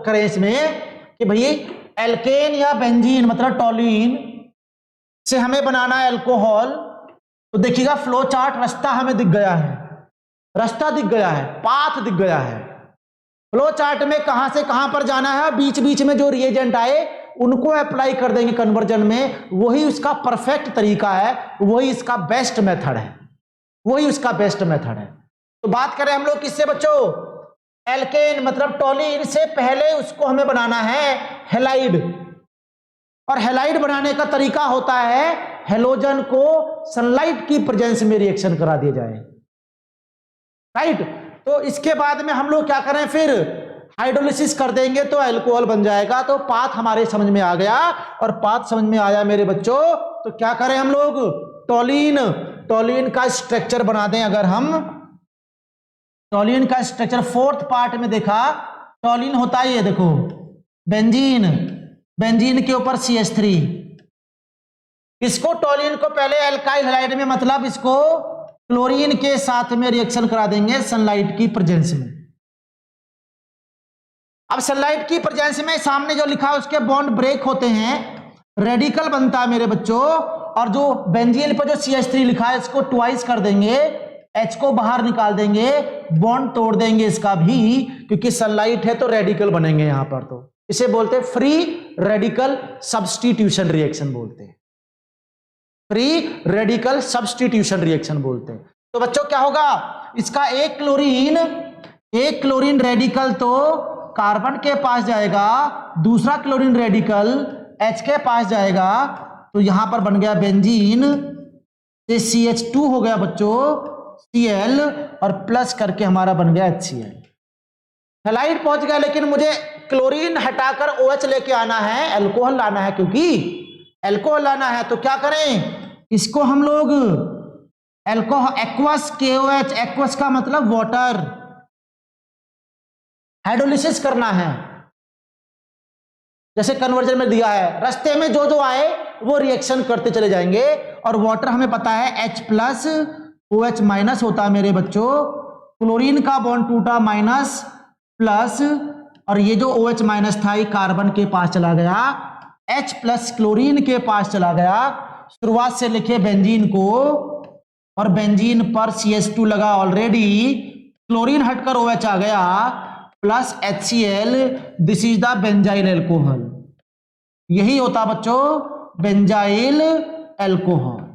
करें इसमें कि भाई एल्केन या बेंजीन मतलब टॉलिन से हमें बनाना है अल्कोहल, तो देखिएगा फ्लो चार्ट रास्ता हमें दिख गया है, रास्ता दिख गया है, पाथ दिख गया है। फ्लो चार्ट में कहां से कहां पर जाना है, बीच बीच में जो रिएजेंट आए उनको अप्लाई कर देंगे कन्वर्जन में। वही उसका परफेक्ट तरीका है, वही इसका बेस्ट मेथड है, वही उसका बेस्ट मेथड है। तो बात करें हम लोग किससे बच्चों, एल्केन मतलब टॉलीन से पहले उसको हमें बनाना है हैलाइड, और हैलाइड बनाने का तरीका होता है हेलोजन को सनलाइट की प्रेजेंस में रिएक्शन करा दिया जाए, राइट। तो इसके बाद में हम लोग क्या करें, फिर हाइड्रोलिसिस कर देंगे तो अल्कोहल बन जाएगा। तो पाथ हमारे समझ में आ गया, और पाथ समझ में आया मेरे बच्चों, तो क्या करें हम लोग, टॉलीन का स्ट्रक्चर बना दें। अगर हम टॉलीन का स्ट्रक्चर फोर्थ पार्ट में देखा, टॉलीन होता है ये देखो बेंजीन के ऊपर CH3, इसको टॉलीन को पहले एल्काइल हैलाइड में मतलब इसको क्लोरीन के साथ में रिएक्शन करा देंगे सनलाइट की प्रेजेंस में। अब सनलाइट की प्रेजेंस में सामने जो लिखा है उसके बॉन्ड ब्रेक होते हैं, रेडिकल बनता है मेरे बच्चों, और जो बेंजीन पर जो CH3 लिखा है इसको ट्वाइस कर देंगे, H को बाहर निकाल देंगे, बॉन्ड तोड़ देंगे इसका भी, क्योंकि सनलाइट है तो रेडिकल बनेंगे यहां पर। तो इसे बोलते हैं फ्री रेडिकल सब्स्टिट्यूशन रिएक्शन बोलते हैं, फ्री रेडिकल सब्स्टिट्यूशन रिएक्शन बोलते हैं। तो बच्चों क्या होगा, इसका एक क्लोरीन रेडिकल तो कार्बन के पास जाएगा, दूसरा क्लोरीन रेडिकल H के पास जाएगा, तो यहां पर बन गया बेंजीन से CH2 हो गया बच्चों Cl, और प्लस करके हमारा बन गया HCl। हैलाइड पहुंच गया, लेकिन मुझे क्लोरीन हटाकर OH लेके आना है, अल्कोहल लाना है, क्योंकि अल्कोहल लाना है। तो क्या करें, इसको हम लोग एक्वस KOH, एक्वस का मतलब वाटर, हाइड्रोलिसिस करना है। जैसे कन्वर्जन में दिया है, रास्ते में जो जो आए वो रिएक्शन करते चले जाएंगे, और वाटर हमें पता है H+OH- होता है मेरे बच्चों। क्लोरीन का बॉन्ड टूटा माइनस प्लस, और ये जो OH- था ये कार्बन के पास चला गया, H+ क्लोरीन के पास चला गया। शुरुआत से लिखे बेंजीन को, और बेंजीन पर CH2 लगा ऑलरेडी, क्लोरीन हटकर OH आ गया, plus HCl, this is the benzyl alcohol. यही होता बच्चों बेंजाइल एल्कोहल,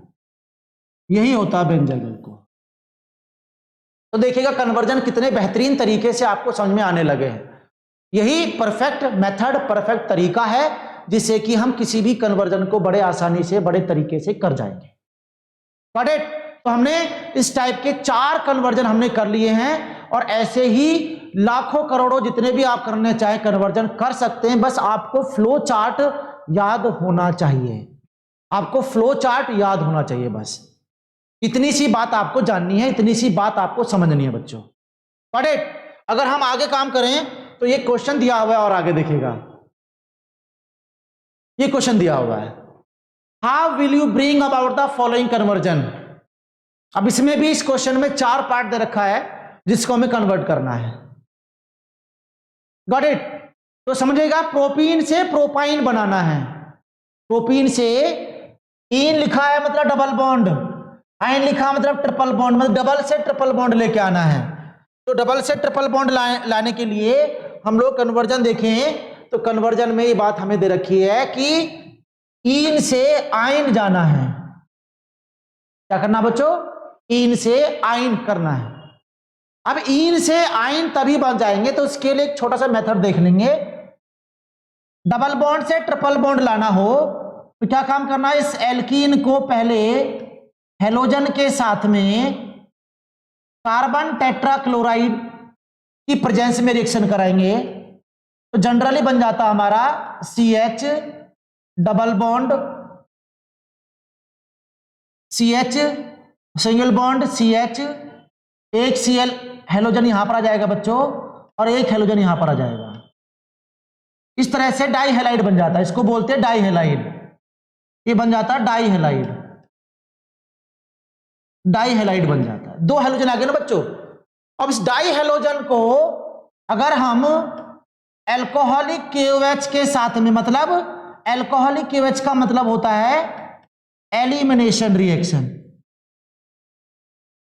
यही होता बेंजाइल एल्कोहल। तो देखिएगा कन्वर्जन कितने बेहतरीन तरीके से आपको समझ में आने लगे हैं। यही परफेक्ट मेथड, परफेक्ट तरीका है जिससे कि हम किसी भी कन्वर्जन को बड़े आसानी से, बड़े तरीके से कर जाएंगे। Got it? तो हमने इस टाइप के 4 कन्वर्जन हमने कर लिए हैं, और ऐसे ही लाखों करोड़ों जितने भी आप करने चाहे कन्वर्जन कर सकते हैं। बस आपको फ्लो चार्ट याद होना चाहिए, आपको फ्लो चार्ट याद होना चाहिए। बस इतनी सी बात आपको जाननी है, इतनी सी बात आपको समझनी है बच्चों। Got it? अगर हम आगे काम करें तो ये क्वेश्चन दिया हुआ है, और आगे देखिएगा ये क्वेश्चन दिया हुआ है, how will you bring about the following conversion. अब इसमें भी, इस क्वेश्चन में 4 पार्ट दे रखा है जिसको हमें कन्वर्ट करना है। Got it? तो समझेगा, प्रोपीन से प्रोपाइन बनाना है, प्रोपीन से इन लिखा है मतलब डबल बॉन्ड, आइन लिखा मतलब ट्रिपल बॉन्ड, मतलब डबल से ट्रिपल बॉन्ड लेके आना है। तो डबल से ट्रिपल बॉन्ड लाने के लिए हम लोग कन्वर्जन देखें, तो कन्वर्जन में ये बात हमें दे रखी है कि इन से आइन जाना है। क्या करना बच्चों? इन से आइन करना है। अब इन से आइन तभी बन जाएंगे, तो उसके लिए एक छोटा सा मेथड देख लेंगे। डबल बॉन्ड से ट्रिपल बॉन्ड लाना हो तो क्या काम करना है, इस एल्कीन को पहले हेलोजन के साथ में कार्बन टेट्राक्लोराइड की प्रेजेंस में रिएक्शन कराएंगे, तो जनरली बन जाता हमारा CH double bond CH, single bond CH, एक Cl हेलोजन यहां पर आ जाएगा बच्चों, और एक हेलोजन यहां पर आ जाएगा। इस तरह से डाई हेलाइड बन जाता है, इसको बोलते हैं डाई हेलाइड। ये बन जाता है डाई हेलाइड, डाई हेलाइड बन जाता है। 2 हेलोजन आ गए ना बच्चों। अब इस डाई हेलोजन को अगर हम एल्कोहलिक KOH के साथ में, मतलब एल्कोहलिक KOH का मतलब होता है एलिमिनेशन रिएक्शन।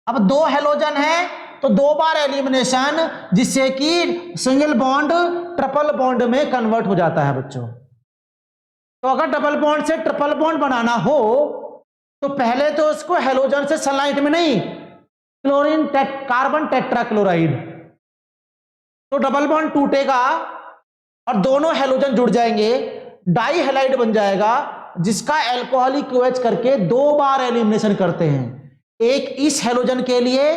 अब 2 हेलोजन है, तो 2 बार एलिमिनेशन, जिससे कि सिंगल बॉन्ड ट्रिपल बॉन्ड में कन्वर्ट हो जाता है बच्चों। तो अगर डबल बॉन्ड से ट्रिपल बॉन्ड बनाना हो तो पहले तो उसको हेलोजन से सनलाइट में नहीं, क्लोरीन कार्बन टेट्राक्लोराइड, तो डबल बॉन्ड टूटेगा और दोनों हेलोजन जुड़ जाएंगे, डाई हैलाइड बन जाएगा, जिसका अल्कोहलिक OH करके 2 बार एलिमिनेशन करते हैं, एक इस हेलोजन के लिए,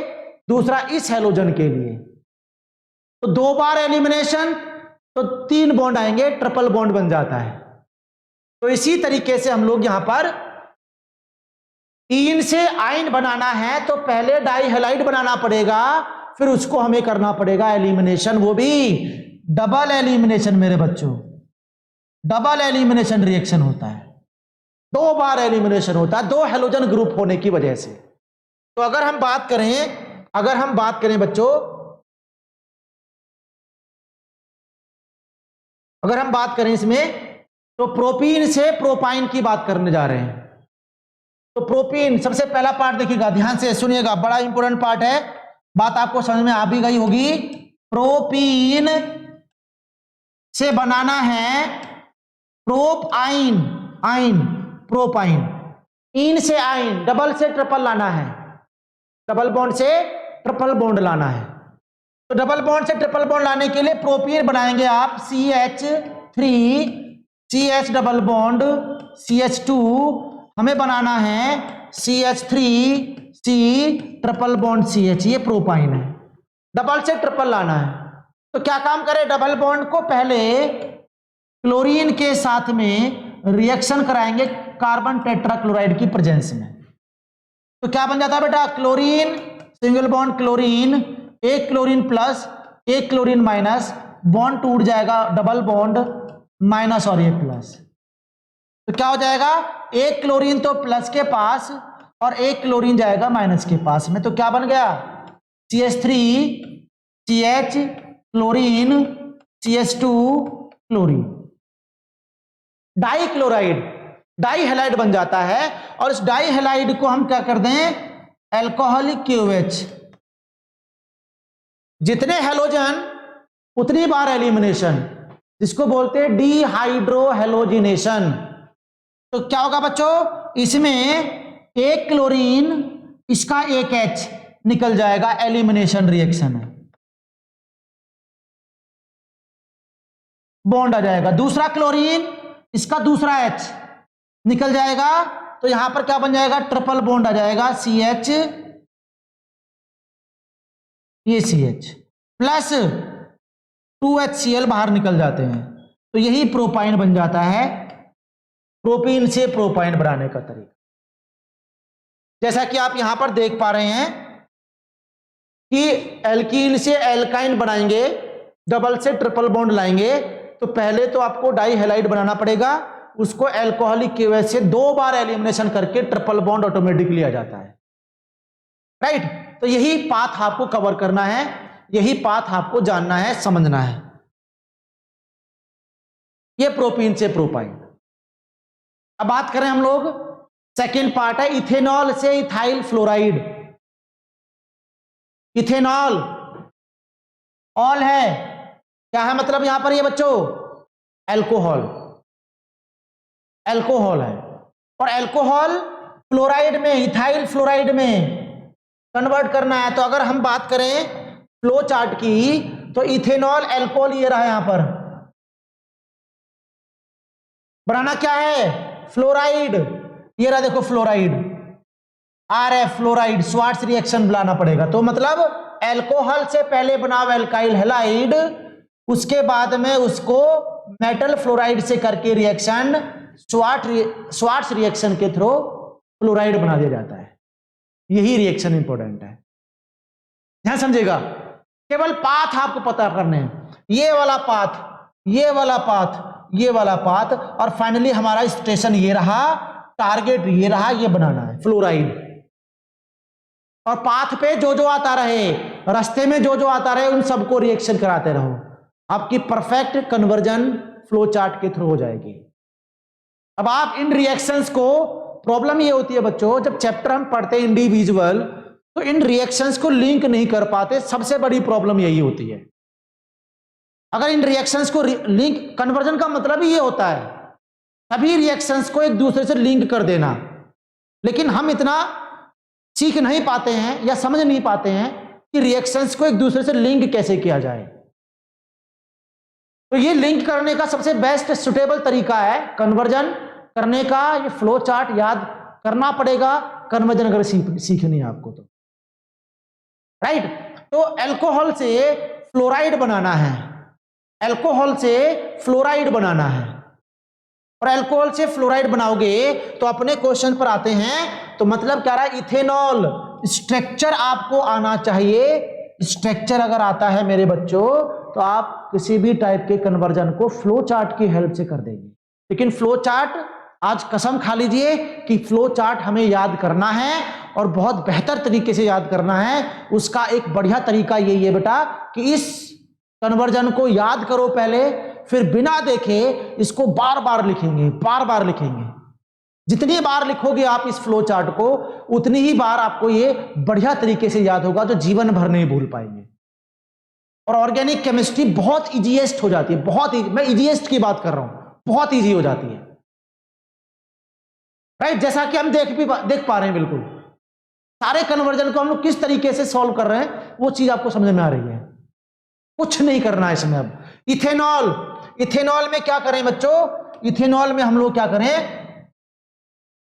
दूसरा इस हेलोजन के लिए। तो 2 बार एलिमिनेशन तो 3 बॉन्ड आएंगे, ट्रिपल बॉन्ड बन जाता है। तो इसी तरीके से हम लोग यहां पर इन से आयन बनाना है तो पहले डाई हैलाइड बनाना पड़ेगा, फिर उसको हमें करना पड़ेगा एलिमिनेशन, वो भी डबल एलिमिनेशन मेरे बच्चों, डबल एलिमिनेशन रिएक्शन होता है, 2 बार एलिमिनेशन होता है 2 हेलोजन ग्रुप होने की वजह से। तो अगर हम बात करें बच्चों, अगर हम बात करें इसमें, तो प्रोपीन से प्रोपाइन की बात करने जा रहे हैं। तो प्रोपीन, सबसे पहला पार्ट देखिएगा, ध्यान से सुनिएगा, बड़ा इंपॉर्टेंट पार्ट है, बात आपको समझ में आ भी गई होगी। प्रोपीन से बनाना है प्रोपाइन, प्रोपाइन, इन से आइन, डबल से ट्रिपल लाना है, डबल बॉन्ड से ट्रिपल बॉन्ड लाना है। तो डबल बॉन्ड से ट्रिपल बॉन्ड लाने के लिए प्रोपीन बनाएंगे आप CH3, CH double bond CH2, हमें बनाना है CH3C ट्रिपल बॉन्ड CH, ये प्रोपाइन है, डबल से ट्रिपल लाना है। तो क्या काम करे, डबल बॉन्ड को पहले क्लोरीन के साथ में रिएक्शन कराएंगे कार्बन टेट्राक्लोराइड की प्रेजेंस में। तो क्या बन जाता है बेटा, क्लोरीन, सिंगल बॉन्ड क्लोरीन, एक क्लोरीन प्लस एक क्लोरीन माइनस, बॉन्ड टूट जाएगा, डबल बॉन्ड माइनस और एक प्लस। तो क्या हो जाएगा, एक क्लोरीन तो प्लस के पास और एक क्लोरीन जाएगा माइनस के पास में। तो क्या बन गया, CH3 CH chlorine CH2 chlorine, di chloride, di halide बन जाता है। और इस डाई हैलाइड को हम क्या कर दें, अल्कोहलिक OH, जितने हेलोजन उतनी बार एलिमिनेशन, जिसको बोलते हैं डिहाइड्रोहेलोजिनेशन। तो क्या होगा बच्चों, इसमें एक क्लोरीन, इसका एक H निकल जाएगा, एलिमिनेशन रिएक्शन है, बॉन्ड आ जाएगा, दूसरा क्लोरीन, इसका दूसरा H निकल जाएगा, तो यहां पर क्या बन जाएगा, ट्रिपल बॉन्ड आ जाएगा, CH, ये CH प्लस 2HCl बाहर निकल जाते हैं। तो यही प्रोपाइन बन जाता है, प्रोपीन से प्रोपाइन बनाने का तरीका। जैसा कि आप यहां पर देख पा रहे हैं कि एल्कीन से एल्काइन बनाएंगे, डबल से ट्रिपल बॉन्ड लाएंगे, तो पहले तो आपको डाई हैलाइड बनाना पड़ेगा, उसको अल्कोहलिक OH से 2 बार एलिमिनेशन करके ट्रिपल बॉन्ड ऑटोमेटिकली आ जाता है, राइट। तो यही पाथ आपको कवर करना है, यही पाथ आपको जानना है, समझना है। ये प्रोपीन से प्रोपाइन। अब बात करें हम लोग, सेकेंड पार्ट है इथेनॉल से इथाइल फ्लोराइड। इथेनॉल ऑल है, क्या है मतलब यहां पर ये बच्चों, अल्कोहल, अल्कोहल है, और अल्कोहल फ्लोराइड में, इथाइल फ्लोराइड में कन्वर्ट करना है। तो अगर हम बात करें फ्लो चार्ट की, तो इथेनॉल अल्कोहल ये रहा, यहां पर बनाना क्या है, फ्लोराइड, ये रहा देखो fluoride, RF fluoride, Swarts reaction बुलाना पड़ेगा। तो मतलब अल्कोहल से पहले बनाओ अल्काइल हैलाइड, उसके बाद में उसको मेटल फ्लोराइड से करके रिएक्शन स्वार्ट्ज रिएक्शन के थ्रू फ्लोराइड बना दिया जाता है। यही रिएक्शन इंपॉर्टेंट है, ध्यान समझेगा। केवल पाथ आपको पता करने हैं, ये वाला पाथ, ये वाला पाथ, ये वाला पाथ, और फाइनली हमारा स्टेशन ये रहा, टारगेट ये रहा, ये बनाना है फ्लोराइड। और पाथ पे जो जो आता रहे, रास्ते में जो जो आता रहे, उन सबको रिएक्शन कराते रहो, आपकी परफेक्ट कन्वर्जन फ्लो चार्ट के थ्रू हो जाएगी। अब आप इन रिएक्शंस को, प्रॉब्लम ये होती है बच्चों, जब चैप्टर हम पढ़ते हैं इंडिविजुअल, तो इन रिएक्शंस को लिंक नहीं कर पाते, सबसे बड़ी प्रॉब्लम यही होती है। अगर इन रिएक्शंस को लिंक, कन्वर्जन का मतलब ही ये होता है सभी रिएक्शंस को एक दूसरे से लिंक कर देना, लेकिन हम इतना सीख नहीं पाते हैं या समझ नहीं पाते हैं कि रिएक्शंस को एक दूसरे से लिंक कैसे किया जाए। तो ये लिंक करने का सबसे बेस्ट सुटेबल तरीका है कन्वर्जन करने का। ये फ्लो चार्ट याद करना पड़ेगा कन्वर्जन अगर सीखनी है आपको तो, राइट। तो अल्कोहल से फ्लोराइड बनाना है, अल्कोहल से फ्लोराइड बनाना है, और अल्कोहल से फ्लोराइड बनाओगे तो अपने क्वेश्चन पर आते हैं। तो मतलब क्या रहा है, इथेनॉल स्ट्रक्चर आपको आना चाहिए। स्ट्रक्चर अगर आता है मेरे बच्चों तो आप किसी भी टाइप के कन्वर्जन को फ्लो चार्ट की हेल्प से कर देंगे। लेकिन फ्लो चार्ट आज कसम खा लीजिए कि फ्लो चार्ट हमें याद करना है और बहुत बेहतर तरीके से याद करना है। उसका एक बढ़िया तरीका यही है बेटा कि इस कन्वर्जन को याद करो पहले, फिर बिना देखे इसको बार बार लिखेंगे, बार बार लिखेंगे। जितनी बार लिखोगे आप इस फ्लो चार्ट को उतनी ही बार आपको ये बढ़िया तरीके से याद होगा, जो जीवन भर नहीं भूल पाएंगे। और ऑर्गेनिक केमिस्ट्री बहुत इजीएस्ट हो जाती है, बहुत मैं इजीएस्ट की बात कर रहा हूं, बहुत इजी हो जाती है, राइट। जैसा कि हम देख पा रहे हैं, बिल्कुल सारे कन्वर्जन को हम लोग किस तरीके से सॉल्व कर रहे हैं वो चीज आपको समझ में आ रही है। कुछ नहीं करना है इसमें। अब इथेनॉल, इथेनॉल में क्या करें बच्चों, इथेनॉल में हम लोग क्या करें,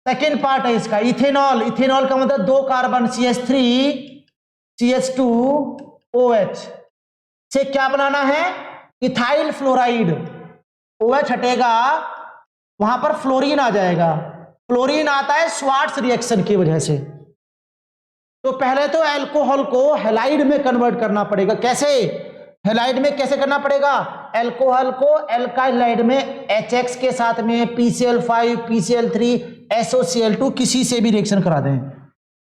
सेकेंड पार्ट है इसका इथेनॉल। इथेनॉल का मतलब 2 कार्बन CH3 CH2OH से क्या बनाना है, इथाइल फ्लोराइड। OH हटेगा वहां पर फ्लोरीन आ जाएगा। फ्लोरीन आता है स्वार्ट्स रिएक्शन की वजह से। तो पहले तो अल्कोहल को हैलाइड में कन्वर्ट करना पड़ेगा। कैसे, हैलाइड में कैसे करना पड़ेगा, अल्कोहल को एल्काइल हैलाइड में HX के साथ में PCl5 PCl3 SOCl2 किसी से भी रिएक्शन करा दें।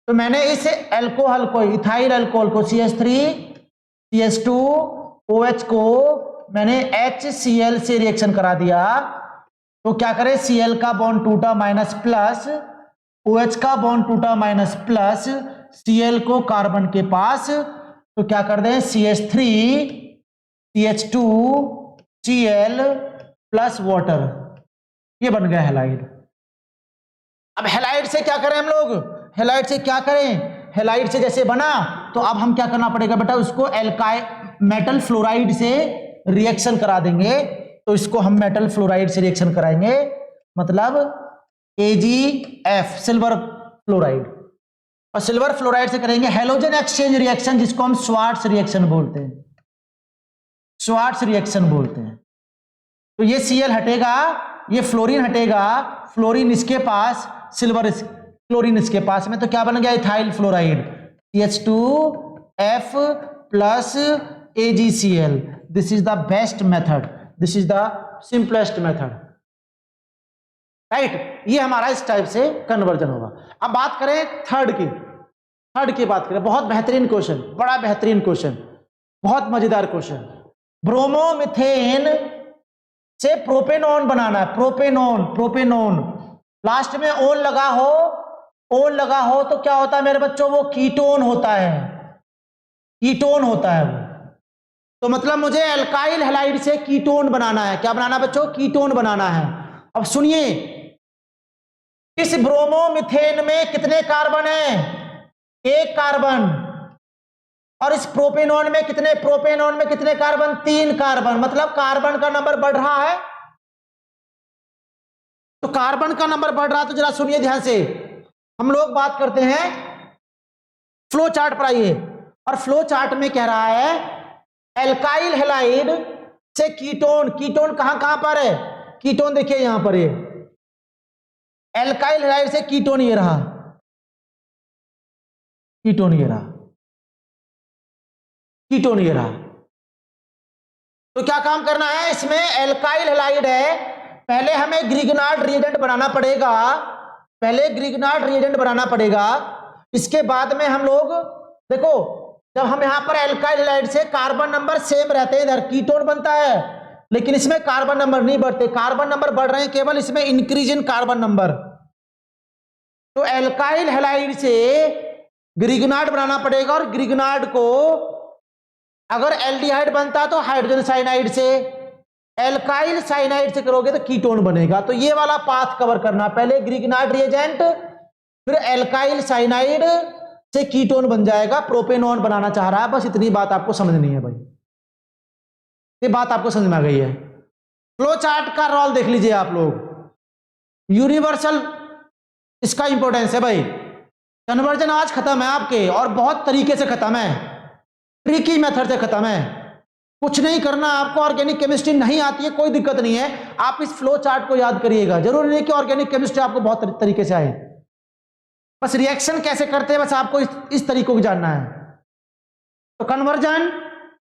तो मैंने इस अल्कोहल को, इथाइल अल्कोहल को CH3 CH2OH को मैंने HCl से रिएक्शन करा दिया। तो क्या करें, Cl का बॉन्ड टूटा माइनस प्लस, OH का बॉन्ड टूटा माइनस प्लस, Cl को कार्बन के पास, तो क्या कर दें CH3 CH2Cl प्लस वाटर, ये बन गया हैलाइड। अब हैलाइड से क्या करें हम लोग, हैलाइड से क्या करें, हैलाइड से जैसे बना तो अब हम क्या करना पड़ेगा बेटा, उसको मेटल फ्लोराइड से रिएक्शन करा देंगे। तो इसको हम मेटल फ्लोराइड से रिएक्शन कराएंगे, मतलब AgF सिल्वर फ्लोराइड, और सिल्वर फ्लोराइड से करेंगे हैलोजन एक्सचेंज रिएक्शन, जिसको हम स्वार्ट्स रिएक्शन बोलते हैं, स्वार्ट्स रिएक्शन बोलते हैं। तो ये Cl हटेगा, ये फ्लोरीन हटेगा, फ्लोरीन इसके पास, सिल्वर फ्लोरीन इसके पास में, तो क्या बन गया ethyl fluoride CH2F plus AgCl। This is the best method, this is the simplest method, right. ये हमारा इस टाइप से कन्वर्जन होगा। अब बात करें थर्ड की बात करें, बहुत बेहतरीन क्वेश्चन, बड़ा बेहतरीन क्वेश्चन, बहुत मजेदार क्वेश्चन। ब्रोमोमिथेन से प्रोपेनॉन बनाना है, प्रोपेनॉन लास्ट में ओन लगा हो तो क्या होता है मेरे बच्चों, वो कीटोन होता है, कीटोन होता है वो। तो मतलब मुझे अल्काइल हैलाइड से कीटोन बनाना है। क्या बनाना बच्चों, कीटोन बनाना है। अब सुनिए, इस ब्रोमोमिथेन में कितने कार्बन हैं, 1 कार्बन, और इस प्रोपेनॉन में कितने कार्बन, 3 कार्बन, मतलब कार्बन का नंबर बढ़ रहा है। तो कार्बन का नंबर बढ़ रहा है, तो जरा सुनिए ध्यान से, हम लोग बात करते हैं फ्लो चार्ट पर आइए, और फ्लो चार्ट में कह रहा है एल्काइल हैलाइड से कीटोन कहां पर है, कीटोन देखिए यहां पर, ये एल्काइल हैलाइड से कीटोन ये रहा, कीटोन ये रहा। तो क्या काम करना है, इसमें एल्काइल हैलाइड है, पहले हमें ग्रिग्नार्ड रिएजेंट बनाना पड़ेगा, इसके बाद में हम लोग देखो, जब हम यहां पर एल्काइल हैलाइड से कार्बन नंबर सेम रहते हैं, इधर कीटोन बनता है, लेकिन इसमें कार्बन नंबर नहीं बढ़ते, कार्बन नंबर बढ़ रहे हैं केवल इसमें इंक्रीज इन कार्बन नंबर। तो एल्काइल हैलाइड से ग्रिगनार्ड बनाना पड़ेगा, और ग्रिगनार्ड को अगर एल्डिहाइड बनता तो हाइड्रोजन साइनाइड से, एल्काइल साइनाइड से करोगे तो कीटोन बनेगा। तो ये वाला पाथ कवर करना, पहले ग्रिगनार्ड रिएजेंट, फिर एल्काइल साइनाइड से कीटोन बन जाएगा, प्रोपेनॉन बनाना चाह रहा है। बस इतनी बात आपको समझनी है भाई, ये बात आपको समझ में आ गई है। फ्लो चार्ट का रोल देख लीजिए आप लोग, यूनिवर्सल इसका इंपॉर्टेंस है भाई। कन्वर्जन आज खत्म है आपके, और बहुत तरीके से खत्म है, ट्रिकी मेथड से खत्म है। कुछ नहीं करना आपको, ऑर्गेनिक केमिस्ट्री नहीं आती है कोई दिक्कत नहीं है, आप इस फ्लो चार्ट को याद करिएगा। जरूरी नहीं कि ऑर्गेनिक केमिस्ट्री आपको बहुत तरीके से आए, बस रिएक्शन कैसे करते हैं बस आपको इस तरीकों को जानना है। तो कन्वर्जन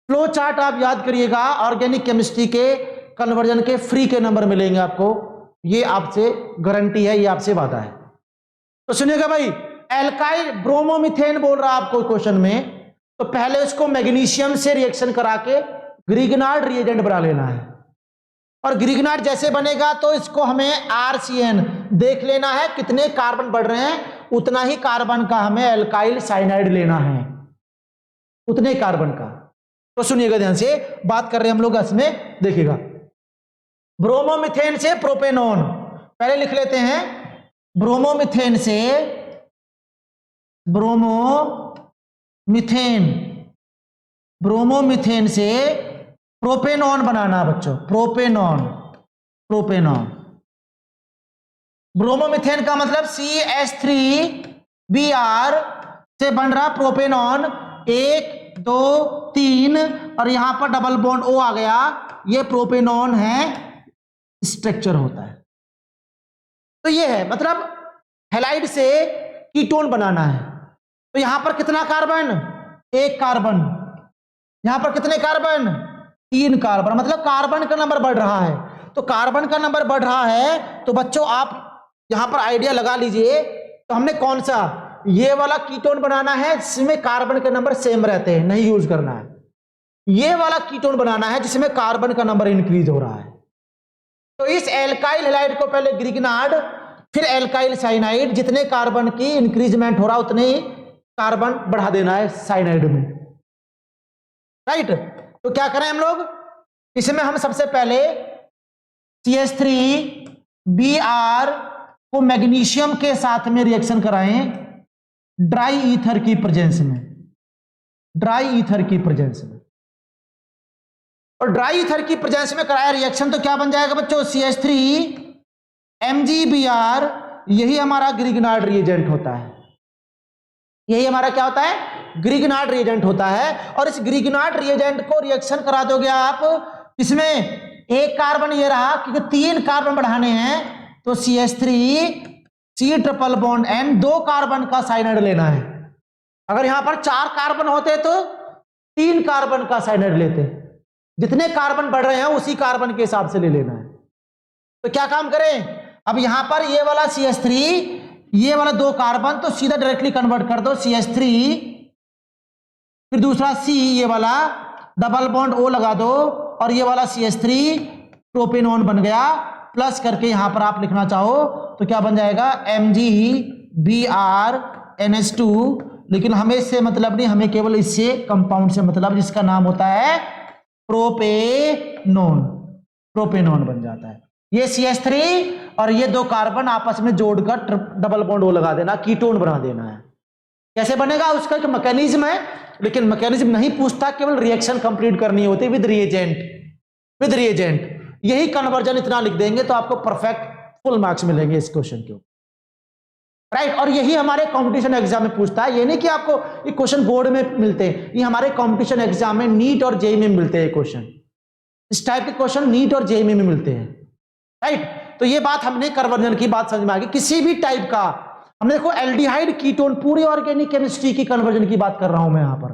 फ्लो चार्ट आप याद करिएगा, ऑर्गेनिक केमिस्ट्री के कन्वर्जन के फ्री के नंबर मिलेंगे आपको, ये आपसे गारंटी है, ये आपसे वादा है। तो सुनिएगा भाई, एल्काइल ब्रोमोमीथेन बोल रहा आपको क्वेश्चन में, तो पहले इसको मैग्नीशियम से रिएक्शन करा के ग्रिगनार्ड रिएजेंट बना लेना है, और ग्रिगनार्ड जैसे बनेगा तो इसको हमें RCN देख लेना है, कितने कार्बन बढ़ रहे हैं उतना ही कार्बन का हमें एल्काइल साइनाइड लेना है, उतने कार्बन का। तो सुनिएगा ध्यान से, बात कर रहे हैं हम लोग इसमें, देखिएगा ब्रोमोमीथेन से प्रोपेनॉन, पहले लिख लेते हैं, ब्रोमोमीथेन से ब्रोमोमीथेन से प्रोपेनॉन बनाना बच्चों, प्रोपेनॉन ब्रोमोमीथेन का मतलब CH3Br से बन रहा प्रोपेनॉन, 1 2 3 और यहां पर डबल बॉन्ड O आ गया, ये प्रोपेनॉन है, स्ट्रक्चर होता है। तो ये है मतलब हैलाइड से कीटोन बनाना है। तो यहां पर कितना कार्बन, 1 कार्बन, यहां पर कितने कार्बन, 3 कार्बन, मतलब कार्बन का नंबर बढ़ रहा है। तो कार्बन का नंबर बढ़ रहा है तो बच्चों आप यहां पर आइडिया लगा लीजिए, तो हमने कौन सा ये वाला कीटोन बनाना है जिसमें कार्बन के नंबर सेम रहते हैं, नहीं यूज करना है। ये वाला कीटोन बनाना है जिसमें कार्बन का नंबर इंक्रीज हो रहा है। तो इस एल्काइल हैलाइड को पहले ग्रिगनार्ड, फिर एल्काइल साइनाइड, जितने कार्बन की इंक्रीजमेंट हो रहा उतने ही कार्बन बढ़ा देना है साइनाइड में, राइट। तो क्या करें हम लोग, इसमें हम सबसे पहले CH3Br को मैग्नीशियम के साथ में रिएक्शन कराएं ड्राई ईथर की प्रेजेंस में, और ड्राई ईथर की प्रेजेंस में कराया रिएक्शन तो क्या बन जाएगा बच्चों, CH3MgBr, यही हमारा ग्रिगनार्ड रिएजेंट होता है, यही हमारा क्या होता है, ग्रिगनार्ड रिएजेंट होता है। और इस ग्रिगनार्ड रिएजेंट को रिएक्शन करा दोगे आप, इसमें 1 कार्बन ये रहा, क्योंकि 3 कार्बन बढ़ाने हैं तो CH3C triple bond N, 2 carbon का साइनाइड लेना है। अगर यहां पर 4 कार्बन होते तो 3 कार्बन का साइनाइड लेते, जितने कार्बन बढ़ रहे हैं उसी कार्बन के हिसाब से ले लेना है। तो क्या काम करें, अब यहां पर ये वाला CH3, ये वाला 2 कार्बन, तो सीधा डायरेक्टली कन्वर्ट कर दो CH3, फिर दूसरा C, ये वाला डबल बॉन्ड O लगा दो, और ये वाला CH3 प्रोपेनॉन बन गया, प्लस करके यहां पर आप लिखना चाहो तो क्या बन जाएगा, MgBrNH2, लेकिन हमें इससे मतलब नहीं, हमें केवल इससे कंपाउंड से मतलब, जिसका नाम होता है प्रोपेनॉन बन जाता है। ये CH3 और ये 2 कार्बन आपस में जोड़कर डबल बॉन्ड O लगा देना, कीटोन बना देना है। कैसे बनेगा, उसका एक मैकेनिज्म है, लेकिन मैकेनिज्म नहीं पूछता, केवल रिएक्शन कंप्लीट करनी होती विद रिएजेंट। यही कन्वर्जन इतना लिख देंगे तो आपको परफेक्ट फुल मार्क्स मिलेंगे इस क्वेश्चन के ऊपर, राइट। और यही हमारे कंपटीशन एग्जाम में पूछता है, ये नहीं कि आपको ये क्वेश्चन बोर्ड में मिलते हैं, ये हमारे कंपटीशन एग्जाम में, नीट और जेईई में मिलते हैं क्वेश्चन, इस टाइप के क्वेश्चन नीट और जेईई में मिलते हैं, राइट। तो ये बात हमने कन्वर्जन की बात समझ में आ गई। किसी भी टाइप का, हमने देखो एल्डिहाइड कीटोन, पूरे ऑर्गेनिक केमिस्ट्री की कन्वर्जन की बात कर रहा हूं मैं, यहां पर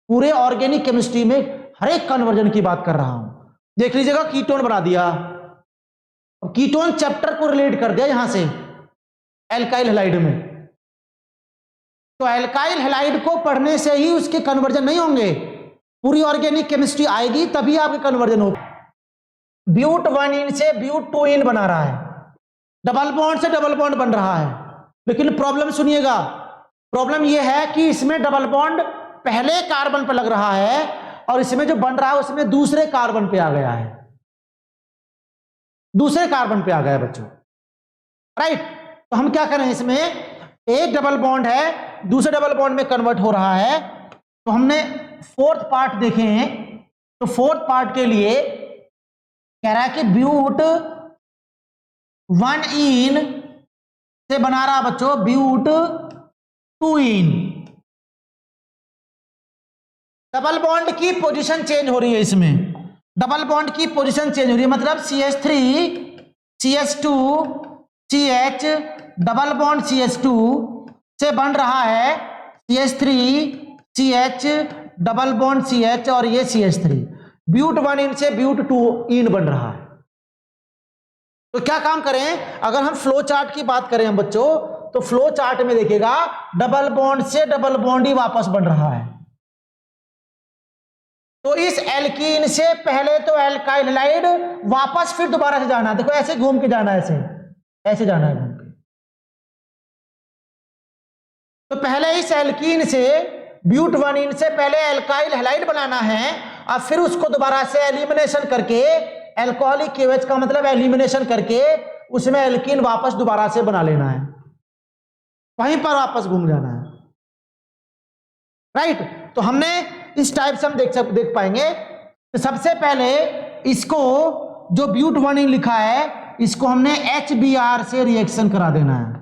पूरे ऑर्गेनिक केमिस्ट्री में हर एक कन्वर्जन की बात कर रहा हूं। देख लीजिएगा, कीटोन बना दिया, कीटोन चैप्टर को रिलेट कर दिया यहां से एल्काइल हैलाइड में। तो एल्काइल हैलाइड को पढ़ने से ही उसके कन्वर्जन नहीं होंगे, पूरी ऑर्गेनिक केमिस्ट्री आएगी तभी आपके कन्वर्जन होगा। ब्यूट 1 से ब्यूट 2 बना रहा है, डबल बॉन्ड से डबल बॉन्ड बन रहा है, लेकिन प्रॉब्लम सुनिएगा, प्रॉब्लम यह है कि इसमें डबल बॉन्ड पहले कार्बन पर लग रहा है और इसमें जो बन रहा है उसमें दूसरे कार्बन पे आ गया है, दूसरे कार्बन पे आ गया है बच्चों, राइट। तो हम क्या करें, इसमें एक डबल बॉन्ड है दूसरे डबल बॉन्ड में कन्वर्ट हो रहा है। तो हमने फोर्थ पार्ट देखें, तो फोर्थ पार्ट के लिए कह रहा है कि ब्यूट 1 इन से बना रहा बच्चों ब्यूट 2 इन। डबल बॉन्ड की पोजीशन चेंज हो रही है, इसमें डबल बॉन्ड की पोजीशन चेंज हो रही है, मतलब CH3 CH2 CH double bond CH2 से बन रहा है CH3 CH double bond CH और ये CH3, ब्यूट 1 इन से ब्यूट 2 इन बन रहा है। तो क्या काम करें, अगर हम फ्लो चार्ट की बात करें हम बच्चों, तो फ्लो चार्ट में देखिएगा डबल बॉन्ड से डबल बॉन्ड ही वापस बन रहा है। तो इस एल्कीन से पहले तो एल्काइल हैलाइड वापस फिर दोबारा से जाना है, देखो ऐसे घूम के जाना है, ऐसे ऐसे जाना है घूम के। तो पहले इस एल्कीन से ब्यूट 1 इन से पहले एल्काइल हैलाइड बनाना है और फिर उसको दोबारा से एलिमिनेशन करके, एल्कोहलिक KOH का मतलब एलिमिनेशन करके उसमें एल्कीन वापस दोबारा से बना लेना है, वहीं पर वापस घूम जाना है, राइट। तो हमने इस टाइप से हम देख पाएंगे। तो सबसे पहले इसको जो ब्यूट 1 इन लिखा है इसको हमने HBr से रिएक्शन करा देना है,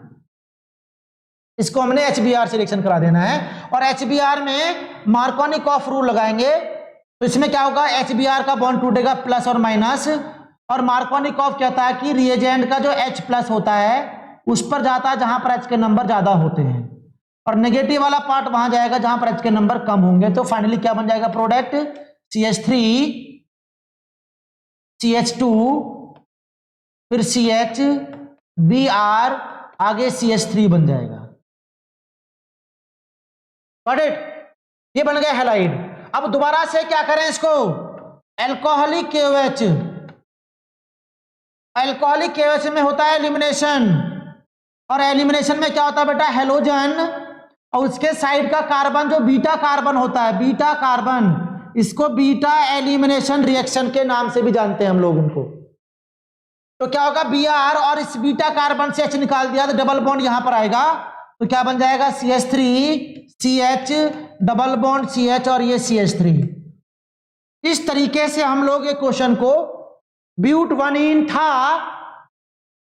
इसको हमने HBr से रिएक्शन करा देना है और HBr में मार्कोनिकॉफ रूल लगाएंगे। तो इसमें क्या होगा, HBr का बॉन्ड टूटेगा प्लस और माइनस, और मार्कोनिकॉफ कहता है कि रिएजेंट का जो H प्लस होता है उस पर जाता है जहां पर H के नंबर ज्यादा होते हैं और नेगेटिव वाला पार्ट वहां जाएगा जहां पर H के नंबर कम होंगे। तो फाइनली क्या बन जाएगा प्रोडक्ट, CH3 CH2 फिर CH Br आगे CH3 बन जाएगा, गॉट इट। ये बन गया हैलाइड। अब दोबारा से क्या करें इसको, एल्कोहलिक KOH, एल्कोहलिक KOH में होता है एलिमिनेशन और एलिमिनेशन में क्या होता है बेटा, हेलोजन और उसके साइड का कार्बन जो बीटा कार्बन होता है, बीटा कार्बन, इसको बीटा एलिमिनेशन रिएक्शन के नाम से भी जानते हैं हम लोग उनको। तो क्या होगा, Br और इस बीटा कार्बन से H निकाल दिया तो डबल बॉन्ड यहां पर आएगा, तो क्या बन जाएगा CH3 CH double bond CH और ये CH3। इस तरीके से हम लोग ये क्वेश्चन को, ब्यूट 1 इन था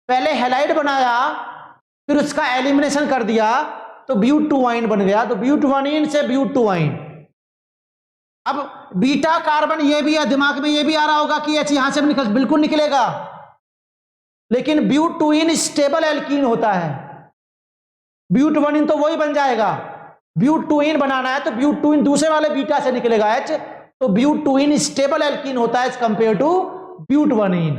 पहले हैलाइड बनाया फिर उसका एलिमिनेशन कर दिया तो ब्यूट 2 आइन बन गया, तो ब्यूट 1 इन से ब्यूट 2 आइन। अब बीटा कार्बन ये भी है, दिमाग में ये भी आ रहा होगा कि H यहां से बिल्कुल निकलेगा, लेकिन ब्यूट 2 इन स्टेबल एल्कीन होता है, ब्यूट 1 इन तो वही बन जाएगा। ब्यूट 2 इन बनाना है तो ब्यूट 2 इन दूसरे वाले बीटा से निकलेगा H, तो ब्यूट 2 इन स्टेबल एल्कीन होता है as compare to but 1 ene,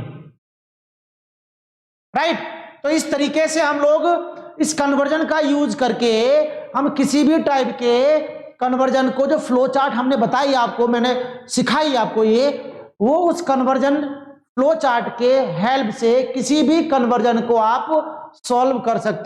right. तो इस तरीके से हम लोग इस कन्वर्जन का यूज करके हम किसी भी टाइप के कन्वर्जन को, जो फ्लो चार्ट हमने बताई आपको, मैंने सिखाई आपको ये, वो उस कन्वर्जन फ्लो चार्ट के हेल्प से किसी भी कन्वर्जन को आप सॉल्व कर सकते हैं।